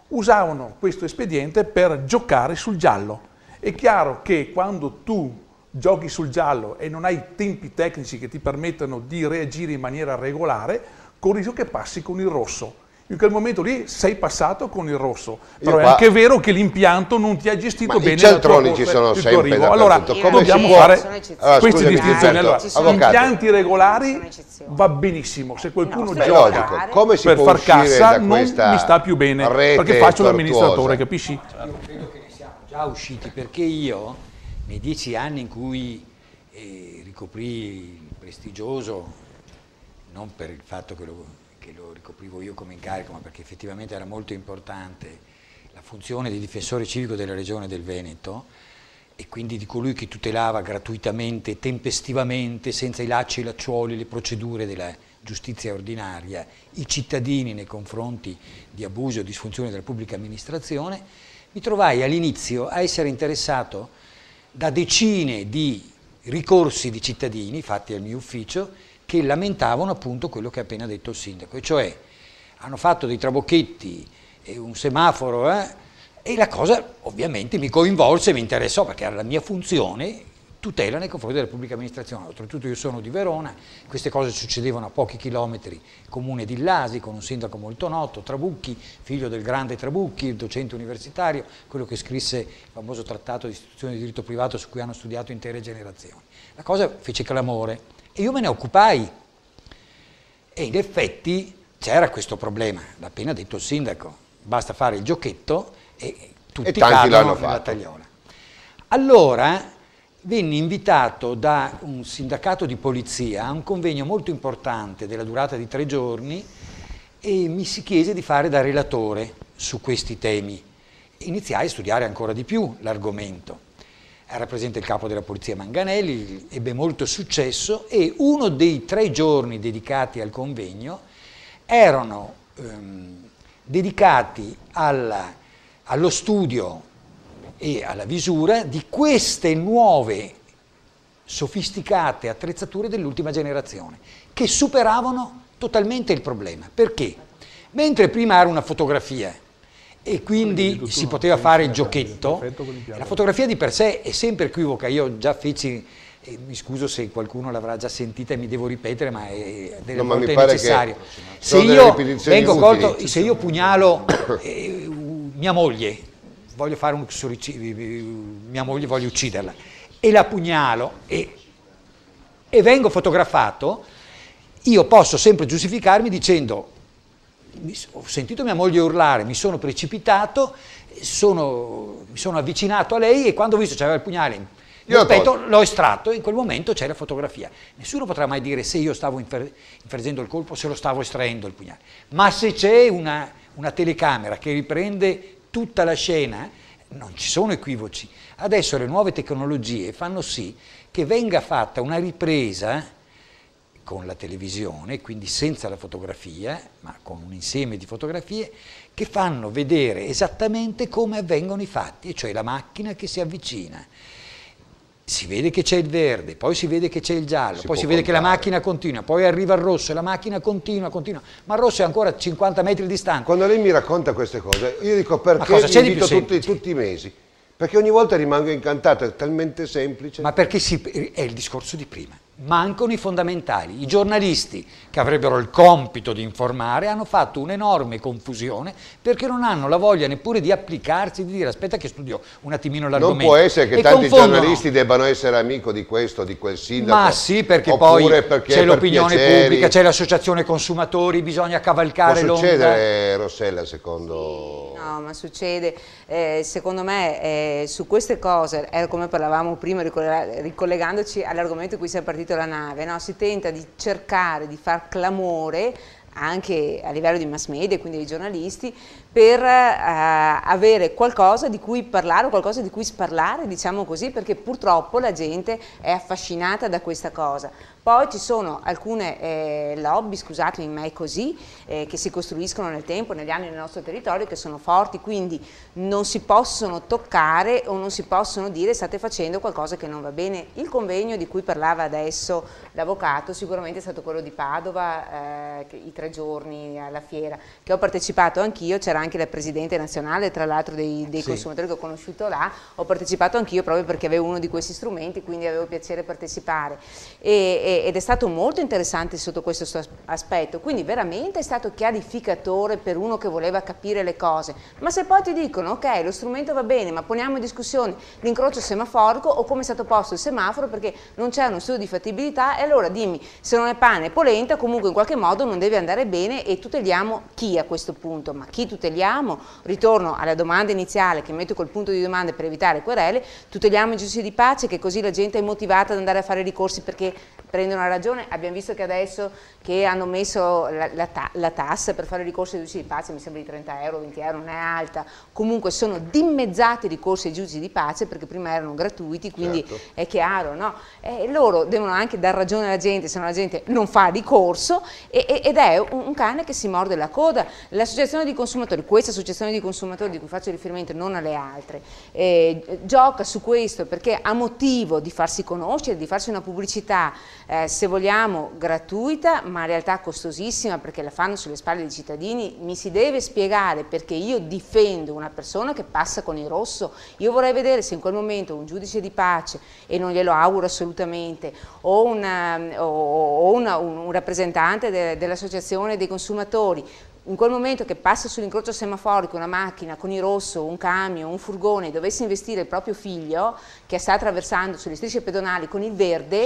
usavano questo espediente per giocare sul giallo. È chiaro che quando tu giochi sul giallo e non hai tempi tecnici che ti permettano di reagire in maniera regolare, corri il rischio che passi con il rosso. In quel momento lì sei passato con il rosso, però è anche vero che l'impianto non ti ha gestito bene. I centroni ci sono sempre dappertutto. Allora, dobbiamo fare queste distinzioni. Allora, impianti regolari va benissimo, se qualcuno gioca per far cassa non mi sta più bene, perché faccio l'amministratore, capisci? Io credo che ne siamo già usciti, perché io, nei 10 anni in cui ricoprì il prestigioso, non per il fatto che lo ricoprivo io come incarico, ma perché effettivamente era molto importante la funzione di difensore civico della Regione del Veneto, e quindi di colui che tutelava gratuitamente, tempestivamente, senza i lacci e i lacciuoli, le procedure della giustizia ordinaria, i cittadini nei confronti di abusi o disfunzioni della pubblica amministrazione. Mi trovai all'inizio a essere interessato da decine di ricorsi di cittadini fatti al mio ufficio, che lamentavano appunto quello che ha appena detto il sindaco, e cioè hanno fatto dei trabocchetti e un semaforo, e la cosa ovviamente mi coinvolse, mi interessò, perché era la mia funzione, tutela nei confronti della pubblica amministrazione. Oltretutto io sono di Verona, queste cose succedevano a pochi chilometri, comune di Illasi, con un sindaco molto noto, Trabucchi, figlio del grande Trabucchi, docente universitario, quello che scrisse il famoso trattato di istituzione di diritto privato su cui hanno studiato intere generazioni. La cosa fece clamore. E io me ne occupai, e in effetti c'era questo problema, l'ha appena detto il sindaco, basta fare il giochetto e tutti cadono nella tagliola. Allora venni invitato da un sindacato di polizia a un convegno molto importante della durata di 3 giorni, e mi si chiese di fare da relatore su questi temi. Iniziai a studiare ancora di più l'argomento. Era presente il capo della polizia Manganelli, ebbe molto successo, e uno dei 3 giorni dedicati al convegno erano dedicati allo studio e alla visura di queste nuove sofisticate attrezzature dell'ultima generazione, che superavano totalmente il problema. Perché? Mentre prima era una fotografia e quindi si poteva fare il giochetto. La fotografia di per sé è sempre equivoca. Io già feci, mi scuso se qualcuno l'avrà già sentita e mi devo ripetere, ma è delle volte necessario. Se io vengo colto, se io pugnalo mia moglie, voglio fare un mia moglie, voglio ucciderla, e la pugnalo e vengo fotografato, io posso sempre giustificarmi dicendo: ho sentito mia moglie urlare, mi sono precipitato, mi sono avvicinato a lei e quando ho visto che c'aveva il pugnale l'ho estratto e in quel momento c'è la fotografia. Nessuno potrà mai dire se io stavo infreggendo il colpo, se lo stavo estraendo il pugnale. Ma se c'è una telecamera che riprende tutta la scena, non ci sono equivoci. Adesso le nuove tecnologie fanno sì che venga fatta una ripresa con la televisione, quindi senza la fotografia, ma con un insieme di fotografie che fanno vedere esattamente come avvengono i fatti, cioè la macchina che si avvicina. Si vede che c'è il verde, poi si vede che c'è il giallo, poi si vede che la macchina continua, poi arriva il rosso e la macchina continua, ma il rosso è ancora a 50 metri di distanza. Quando lei mi racconta queste cose, io dico: perché mi invito tutti i mesi? Perché ogni volta rimango incantato, è talmente semplice. Ma perché è il discorso di prima. Mancano i fondamentali. I giornalisti, che avrebbero il compito di informare, hanno fatto un'enorme confusione perché non hanno la voglia neppure di applicarsi, di dire: aspetta che studio un attimino l'argomento. Non può essere che tanti giornalisti debbano essere amico di questo, di quel sindaco. Ma sì, perché poi c'è l'opinione pubblica, c'è l'associazione consumatori, bisogna cavalcare l'onda. Può succedere, Rossella, secondo... No, ma succede. Secondo me su queste cose, come parlavamo prima ricollegandoci all'argomento in cui si è partito la nave, no? Si tenta di cercare di far clamore anche a livello di mass media, quindi dei giornalisti, per avere qualcosa di cui parlare o qualcosa di cui sparlare, diciamo così, perché purtroppo la gente è affascinata da questa cosa. Poi ci sono alcune lobby, scusatemi ma è così, che si costruiscono nel tempo, negli anni nel nostro territorio, che sono forti, quindi non si possono toccare o non si possono dire state facendo qualcosa che non va bene. Il convegno di cui parlava adesso l'avvocato sicuramente è stato quello di Padova, i 3 giorni alla fiera, che ho partecipato anch'io, c'era anche la presidente nazionale tra l'altro dei consumatori che ho conosciuto là, ho partecipato anch'io proprio perché avevo uno di questi strumenti, quindi avevo piacere partecipare. Ed è stato molto interessante sotto questo aspetto, quindi veramente è stato chiarificatore per uno che voleva capire le cose. Ma se poi ti dicono ok, lo strumento va bene, ma poniamo in discussione l'incrocio semaforico o come è stato posto il semaforo perché non c'è uno studio di fattibilità, e allora dimmi, se non è pane e polenta, comunque in qualche modo non deve andare bene, e tuteliamo chi a questo punto? Ma chi tuteliamo? Ritorno alla domanda iniziale che metto col punto di domanda per evitare querele: tuteliamo i giudici di pace, che così la gente è motivata ad andare a fare ricorsi perché prendono ragione. Abbiamo visto che adesso che hanno messo la tassa per fare ricorsi ai giudici di pace, mi sembra di 30 euro, 20 euro, non è alta, comunque sono dimezzati i ricorsi ai giudici di pace perché prima erano gratuiti, quindi certo, è chiaro, no? Loro devono anche dar ragione alla gente, se no la gente non fa ricorso, ed è un cane che si morde la coda. L'associazione di consumatori, questa associazione di consumatori di cui faccio riferimento, non alle altre, gioca su questo perché ha motivo di farsi conoscere, di farsi una pubblicità, se vogliamo gratuita, ma in realtà costosissima perché la fanno sulle spalle dei cittadini. Mi si deve spiegare perché io difendo una persona che passa con il rosso. Io vorrei vedere se in quel momento un giudice di pace, e non glielo auguro assolutamente, o un rappresentante dell'associazione dei consumatori, in quel momento che passa sull'incrocio semaforico una macchina con il rosso, un camion, un furgone, dovesse investire il proprio figlio che sta attraversando sulle strisce pedonali con il verde,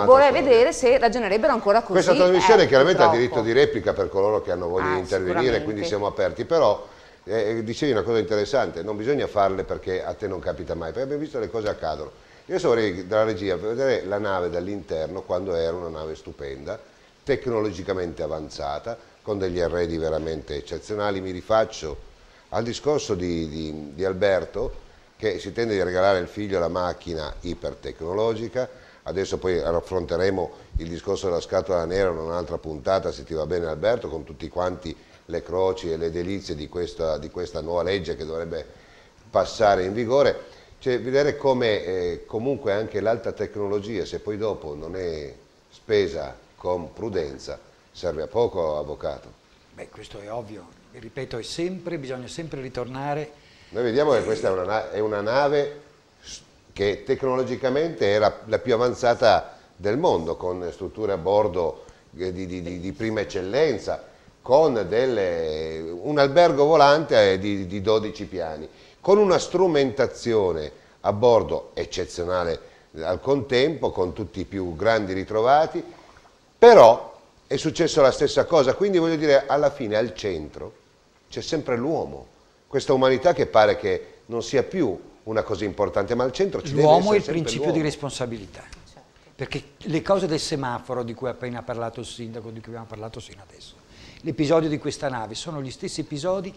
vorrei vedere se ragionerebbero ancora così. Questa trasmissione chiaramente ha diritto di replica per coloro che hanno voglia di intervenire, quindi siamo aperti, però dicevi una cosa interessante: non bisogna farle perché a te non capita mai, perché abbiamo visto le cose accadono. Io adesso vorrei dalla regia vedere la nave dall'interno, quando era una nave stupenda, tecnologicamente avanzata, con degli arredi veramente eccezionali. Mi rifaccio al discorso di Alberto, che si tende a regalare al figlio la macchina ipertecnologica. Adesso poi affronteremo il discorso della scatola nera in un'altra puntata, se ti va bene Alberto, con tutti quanti le croci e le delizie di questa nuova legge che dovrebbe passare in vigore. Cioè, vedere come comunque anche l'alta tecnologia, se poi dopo non è spesa con prudenza, serve a poco, avvocato. Beh, questo è ovvio. e ripeto, bisogna sempre ritornare. Noi vediamo che questa è una nave che tecnologicamente era la più avanzata del mondo, con strutture a bordo di prima eccellenza, con un albergo volante di 12 piani, con una strumentazione a bordo eccezionale al contempo, con tutti i più grandi ritrovati, però è successo la stessa cosa, quindi voglio dire, alla fine al centro c'è sempre l'uomo, questa umanità che pare che non sia più una cosa importante, ma al centro ci deve essere l'uomo è il sempre principio l'uomo. di responsabilità, perché le cose del semaforo di cui ha appena parlato il sindaco, di cui abbiamo parlato sino adesso, l'episodio di questa nave sono gli stessi episodi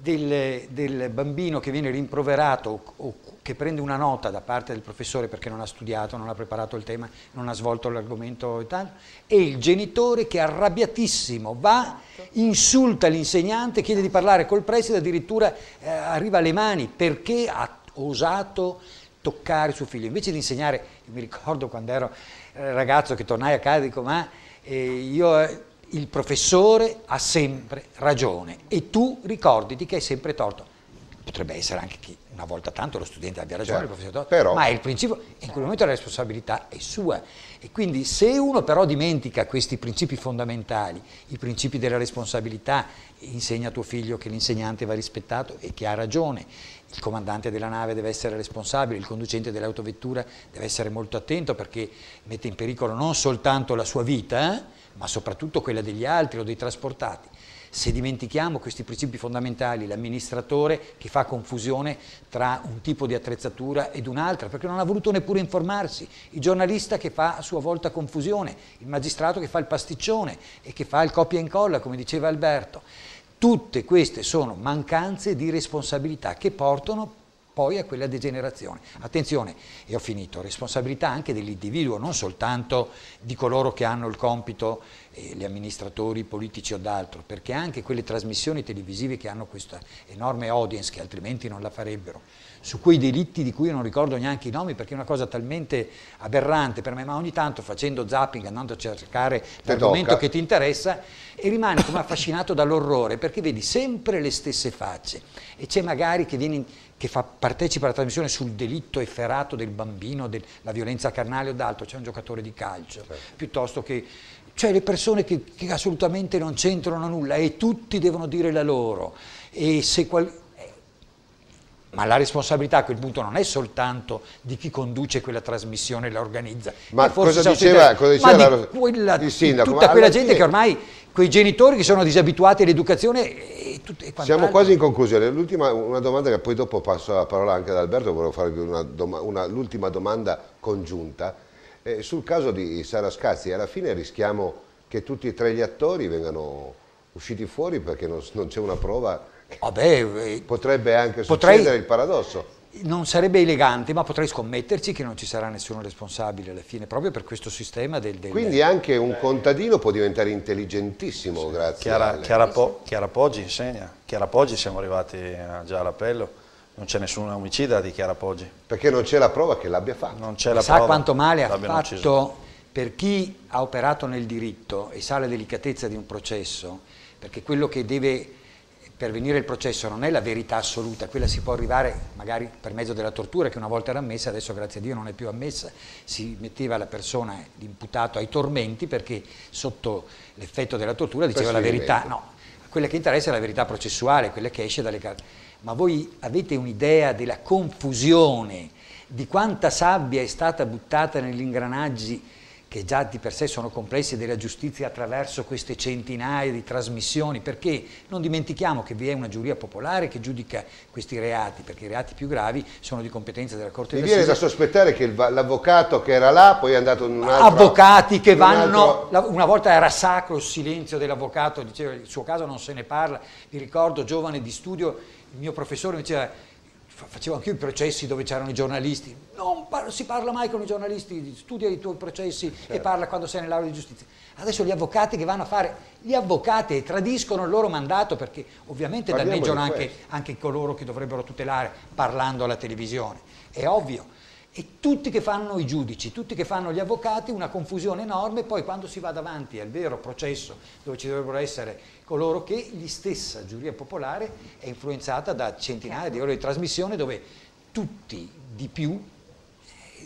del bambino che viene rimproverato o che prende una nota da parte del professore perché non ha studiato, non ha preparato il tema, non ha svolto l'argomento e tal, e il genitore che arrabbiatissimo va, insulta l'insegnante, chiede di parlare col preside, addirittura arriva alle mani perché ha osato toccare suo figlio. Invece di insegnare, io mi ricordo quando ero ragazzo che tornai a casa e dico ma il professore ha sempre ragione e tu ricordati che hai sempre torto. Potrebbe essere anche che una volta tanto lo studente abbia ragione, certo, il professore torto, però... ma è il principio, in quel momento la responsabilità è sua. E quindi se uno però dimentica questi principi fondamentali, i principi della responsabilità, insegna a tuo figlio che l'insegnante va rispettato e che ha ragione, il comandante della nave deve essere responsabile, il conducente dell'autovettura deve essere molto attento perché mette in pericolo non soltanto la sua vita, ma soprattutto quella degli altri o dei trasportati. Se dimentichiamo questi principi fondamentali, l'amministratore che fa confusione tra un tipo di attrezzatura ed un'altra, perché non ha voluto neppure informarsi, il giornalista che fa a sua volta confusione, il magistrato che fa il pasticcione e che fa il copia e incolla, come diceva Alberto. Tutte queste sono mancanze di responsabilità che portano poi a quella degenerazione. Attenzione, e ho finito, responsabilità anche dell'individuo, non soltanto di coloro che hanno il compito, gli amministratori, politici o d'altro, perché anche quelle trasmissioni televisive che hanno questa enorme audience, che altrimenti non la farebbero, su quei delitti di cui io non ricordo neanche i nomi, perché è una cosa talmente aberrante per me, ma ogni tanto facendo zapping, andando a cercare l'argomento che ti interessa, e rimani come affascinato dall'orrore, perché vedi sempre le stesse facce, e c'è magari partecipa alla trasmissione sul delitto efferato del bambino, della violenza carnale o d'altro, c'è un giocatore di calcio, piuttosto che cioè le persone che assolutamente non c'entrano nulla e tutti devono dire la loro. Ma la responsabilità a quel punto non è soltanto di chi conduce quella trasmissione e la organizza. Ma cosa diceva il sindaco? Tutta quella gente che ormai, quei genitori che sono disabituati all'educazione e siamo quasi in conclusione. Una domanda che poi dopo passo la parola anche ad Alberto, volevo farvi l'ultima domanda congiunta. Sul caso di Sara Scazzi, alla fine rischiamo che tutti e tre gli attori vengano usciti fuori perché non c'è una prova. Potrebbe anche succedere il paradosso. Non sarebbe elegante, ma potrei scommetterci che non ci sarà nessuno responsabile alla fine, proprio per questo sistema Quindi anche un contadino può diventare intelligentissimo, sì, grazie. Chiara Poggi insegna. Chiara Poggi siamo arrivati già all'appello. Non c'è nessun omicida di Chiara Poggi. Perché non c'è la prova che l'abbia fatto. Non c'è la prova. Sa quanto male ha fatto per chi ha operato nel diritto e sa la delicatezza di un processo, perché quello che deve pervenire il processo non è la verità assoluta, quella si può arrivare magari per mezzo della tortura, che una volta era ammessa, adesso grazie a Dio non è più ammessa, si metteva la persona, l'imputato, ai tormenti perché sotto l'effetto della tortura diceva la verità. No, quella che interessa è la verità processuale, quella che esce dalle carte. Ma voi avete un'idea della confusione, di quanta sabbia è stata buttata negli ingranaggi che già di per sé sono complessi della giustizia attraverso queste centinaia di trasmissioni, perché non dimentichiamo che vi è una giuria popolare che giudica questi reati, perché i reati più gravi sono di competenza della Corte d'Assise. Mi viene da sospettare che l'avvocato che era là poi è andato in un altro... Avvocati che vanno... Una volta era sacro il silenzio dell'avvocato, diceva il suo caso non se ne parla, mi ricordo giovane di studio, il mio professore mi diceva... Facevo anche io i processi dove c'erano i giornalisti, non si parla mai con i giornalisti, studia i tuoi processi e parla quando sei nell'aula di giustizia. Adesso gli avvocati che vanno a fare, gli avvocati tradiscono il loro mandato perché ovviamente danneggiano anche coloro che dovrebbero tutelare parlando alla televisione, è ovvio. e tutti che fanno i giudici, tutti che fanno gli avvocati, una confusione enorme. Poi quando si va davanti al vero processo, dove ci dovrebbero essere coloro che gli stessa giuria popolare è influenzata da centinaia di ore di trasmissione, dove tutti di più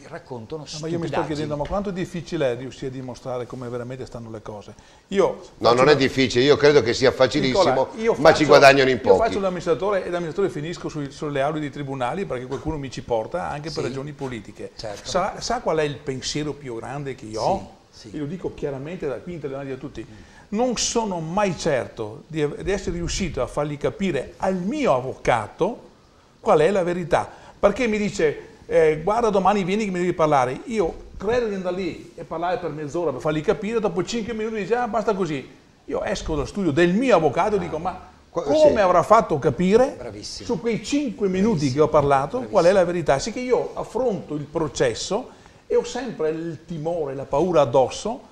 raccontano stupidaggini. Ma io mi sto chiedendo, ma quanto è difficile è riuscire a dimostrare come veramente stanno le cose? No, non è difficile, io credo che sia facilissimo, ma ci guadagnano in pochi. Io faccio l'amministratore e da amministratore finisco sulle aule dei tribunali perché qualcuno mi ci porta anche per ragioni politiche. Certo. Sa qual è il pensiero più grande che io ho? Sì. Io lo dico chiaramente da qui davanti a tutti. Non sono mai certo di essere riuscito a fargli capire al mio avvocato qual è la verità, perché mi dice guarda domani vieni che mi devi parlare, io credo di andare lì e parlare per mezz'ora per fargli capire, dopo 5 minuti dice basta così, io esco dallo studio del mio avvocato e dico ma come avrà fatto capire su quei 5 minuti che ho parlato qual è la verità? Sì che io affronto il processo e ho sempre il timore, la paura addosso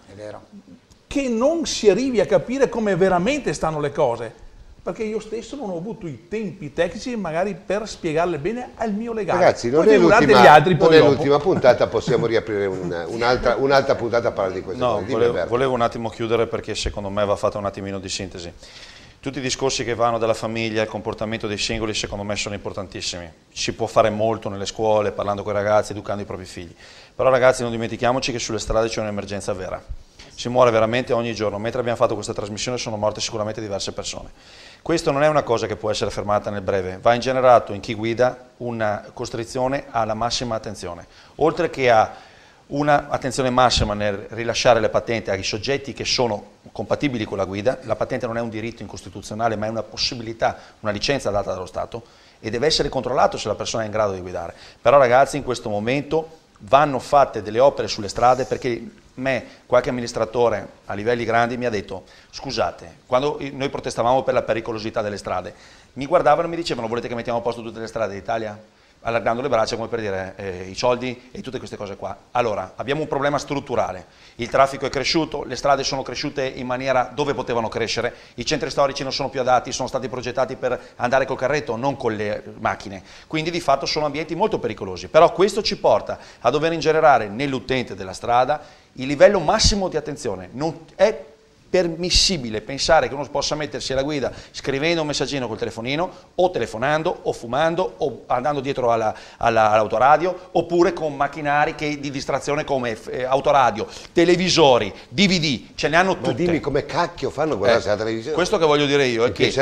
che non si arrivi a capire come veramente stanno le cose, perché io stesso non ho avuto i tempi tecnici magari per spiegarle bene al mio legale. Ragazzi, non è l'ultima puntata, possiamo riaprire un'altra puntata a parlare di questo. No, volevo un attimo chiudere perché secondo me va fatta un attimino di sintesi. Tutti i discorsi che vanno dalla famiglia, il comportamento dei singoli, secondo me sono importantissimi. Si può fare molto nelle scuole, parlando con i ragazzi, educando i propri figli. Però ragazzi, non dimentichiamoci che sulle strade c'è un'emergenza vera. Si muore veramente ogni giorno. Mentre abbiamo fatto questa trasmissione sono morte sicuramente diverse persone. Questo non è una cosa che può essere fermata nel breve. Va ingenerato in chi guida una costrizione alla massima attenzione. Oltre che a una attenzione massima nel rilasciare le patenti ai soggetti che sono compatibili con la guida. La patente non è un diritto incostituzionale, ma è una possibilità, una licenza data dallo Stato e deve essere controllato se la persona è in grado di guidare. Però ragazzi, in questo momento vanno fatte delle opere sulle strade, perché qualche amministratore a livelli grandi mi ha detto scusate, quando noi protestavamo per la pericolosità delle strade, mi guardavano e mi dicevano volete che mettiamo a posto tutte le strade d'Italia? Allargando le braccia come per dire i soldi e tutte queste cose qua. Allora, abbiamo un problema strutturale, il traffico è cresciuto, le strade sono cresciute in maniera dove potevano crescere, i centri storici non sono più adatti, sono stati progettati per andare col carretto, non con le macchine, quindi di fatto sono ambienti molto pericolosi, però questo ci porta a dover ingenerare nell'utente della strada il livello massimo di attenzione. Non è permissibile pensare che uno possa mettersi alla guida scrivendo un messaggino col telefonino o telefonando o fumando o andando dietro all'autoradio oppure con macchinari di distrazione come autoradio, televisori, DVD, ce ne hanno tutte. Ma dimmi come cacchio fanno guardarsi la televisione? Questo che voglio dire io è che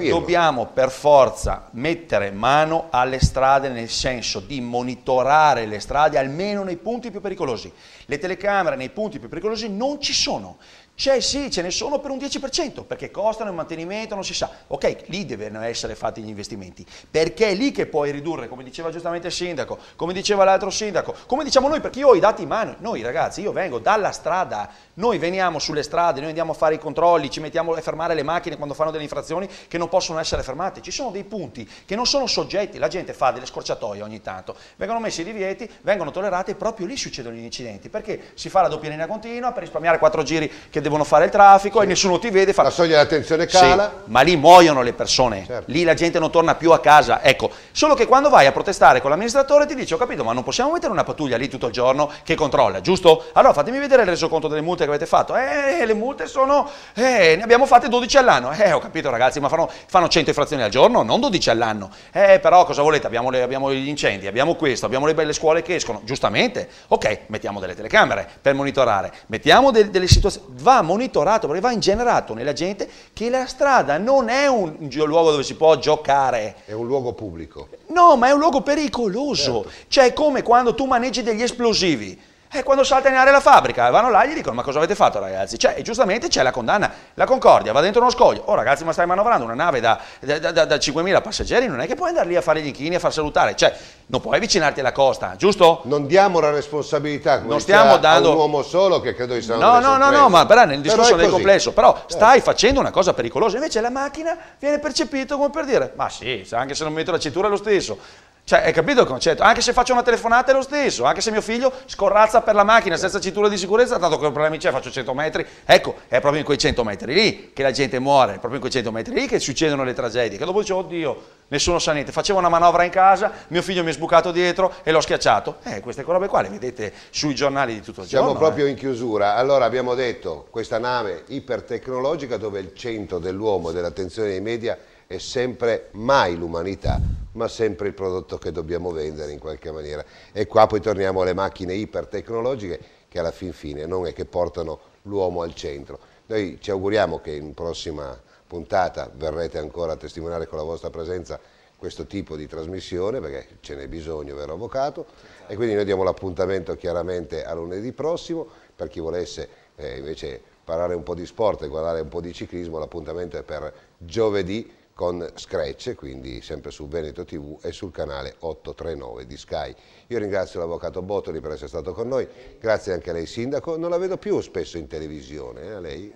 dobbiamo per forza mettere mano alle strade, nel senso di monitorare le strade almeno nei punti più pericolosi. Le telecamere nei punti più pericolosi non ci sono. Sì, ce ne sono per un 10%, perché costano il mantenimento, non si sa. Ok, lì devono essere fatti gli investimenti, perché è lì che puoi ridurre, come diceva giustamente il sindaco, come diceva l'altro sindaco, come diciamo noi, perché io ho i dati in mano. Noi ragazzi, io vengo dalla strada, noi veniamo sulle strade, noi andiamo a fare i controlli, ci mettiamo a fermare le macchine quando fanno delle infrazioni che non possono essere fermate. Ci sono dei punti che non sono soggetti, la gente fa delle scorciatoie ogni tanto, vengono messi i divieti, vengono tollerati e proprio lì succedono gli incidenti, perché si fa la doppia linea continua per risparmiare 4 giri che devono fare il traffico e nessuno ti vede. La soglia dell'attenzione cala. Sì, ma lì muoiono le persone, lì la gente non torna più a casa. Ecco, solo che quando vai a protestare con l'amministratore ti dice ho capito, ma non possiamo mettere una pattuglia lì tutto il giorno che controlla, giusto? Allora fatemi vedere il resoconto delle multe che avete fatto. Le multe sono, ne abbiamo fatte 12 all'anno. Ho capito ragazzi, ma fanno 100 infrazioni al giorno, non 12 all'anno. Però cosa volete? Abbiamo gli incendi, abbiamo questo, abbiamo le belle scuole che escono, giustamente. Ok, mettiamo delle telecamere per monitorare, mettiamo delle situazioni, va monitorato, perché va ingenerato nella gente che la strada non è un luogo dove si può giocare. È un luogo pubblico. No, ma è un luogo pericoloso. Cioè è come quando tu maneggi degli esplosivi. Quando salta in aria la fabbrica, vanno là e gli dicono ma cosa avete fatto ragazzi? Cioè, giustamente c'è la condanna, la Concordia va dentro uno scoglio, oh ragazzi ma stai manovrando una nave da 5.000 passeggeri, non è che puoi andare lì a fare gli inchini e a far salutare, cioè non puoi avvicinarti alla costa, giusto? Non diamo la responsabilità come non stiamo dando... a un uomo solo che credo di essere no, ma però nel discorso del complesso, però stai facendo una cosa pericolosa, invece la macchina viene percepita come per dire ma sì, anche se non metto la cintura è lo stesso. Cioè, hai capito il concetto? Anche se faccio una telefonata è lo stesso, anche se mio figlio scorrazza per la macchina senza cintura di sicurezza, tanto che problemi c'è, faccio 100 metri, ecco, è proprio in quei 100 metri lì che la gente muore, è proprio in quei 100 metri lì che succedono le tragedie, che dopo dice, oddio, nessuno sa niente, facevo una manovra in casa, mio figlio mi è sbucato dietro e l'ho schiacciato, queste robe qua le vedete sui giornali di tutto il giorno. Siamo proprio in chiusura, allora abbiamo detto, questa nave ipertecnologica dove il centro dell'uomo e dell'attenzione dei media è sempre mai l'umanità, ma sempre il prodotto che dobbiamo vendere in qualche maniera. E qua poi torniamo alle macchine ipertecnologiche che alla fin fine non è che portano l'uomo al centro. Noi ci auguriamo che in prossima puntata verrete ancora a testimoniare con la vostra presenza questo tipo di trasmissione, perché ce n'è bisogno, vero avvocato? E quindi noi diamo l'appuntamento chiaramente a lunedì prossimo. Per chi volesse invece parlare un po' di sport e guardare un po' di ciclismo, l'appuntamento è per giovedì con Scratch, quindi sempre su Veneto TV e sul canale 839 di Sky. Io ringrazio l'avvocato Bottoli per essere stato con noi, grazie anche a lei sindaco, non la vedo più spesso in televisione, lei?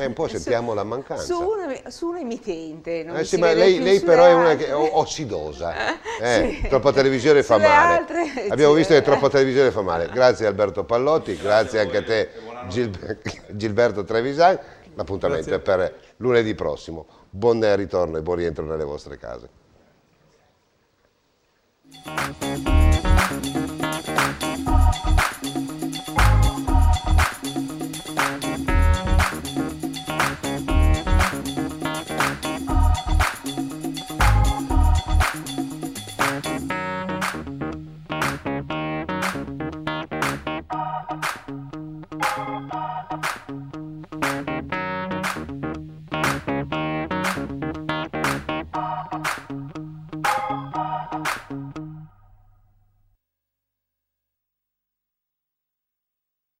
Un po' sentiamo la mancanza. Su un emittente, non sì, ma lei però è una che ossidosa, sì. Troppa televisione fa male, altre, abbiamo visto che troppa televisione fa male. Grazie Alberto Pallotti, grazie anche a te Gilberto Trevisan, l'appuntamento è per lunedì prossimo. Buon ritorno e buon rientro nelle vostre case.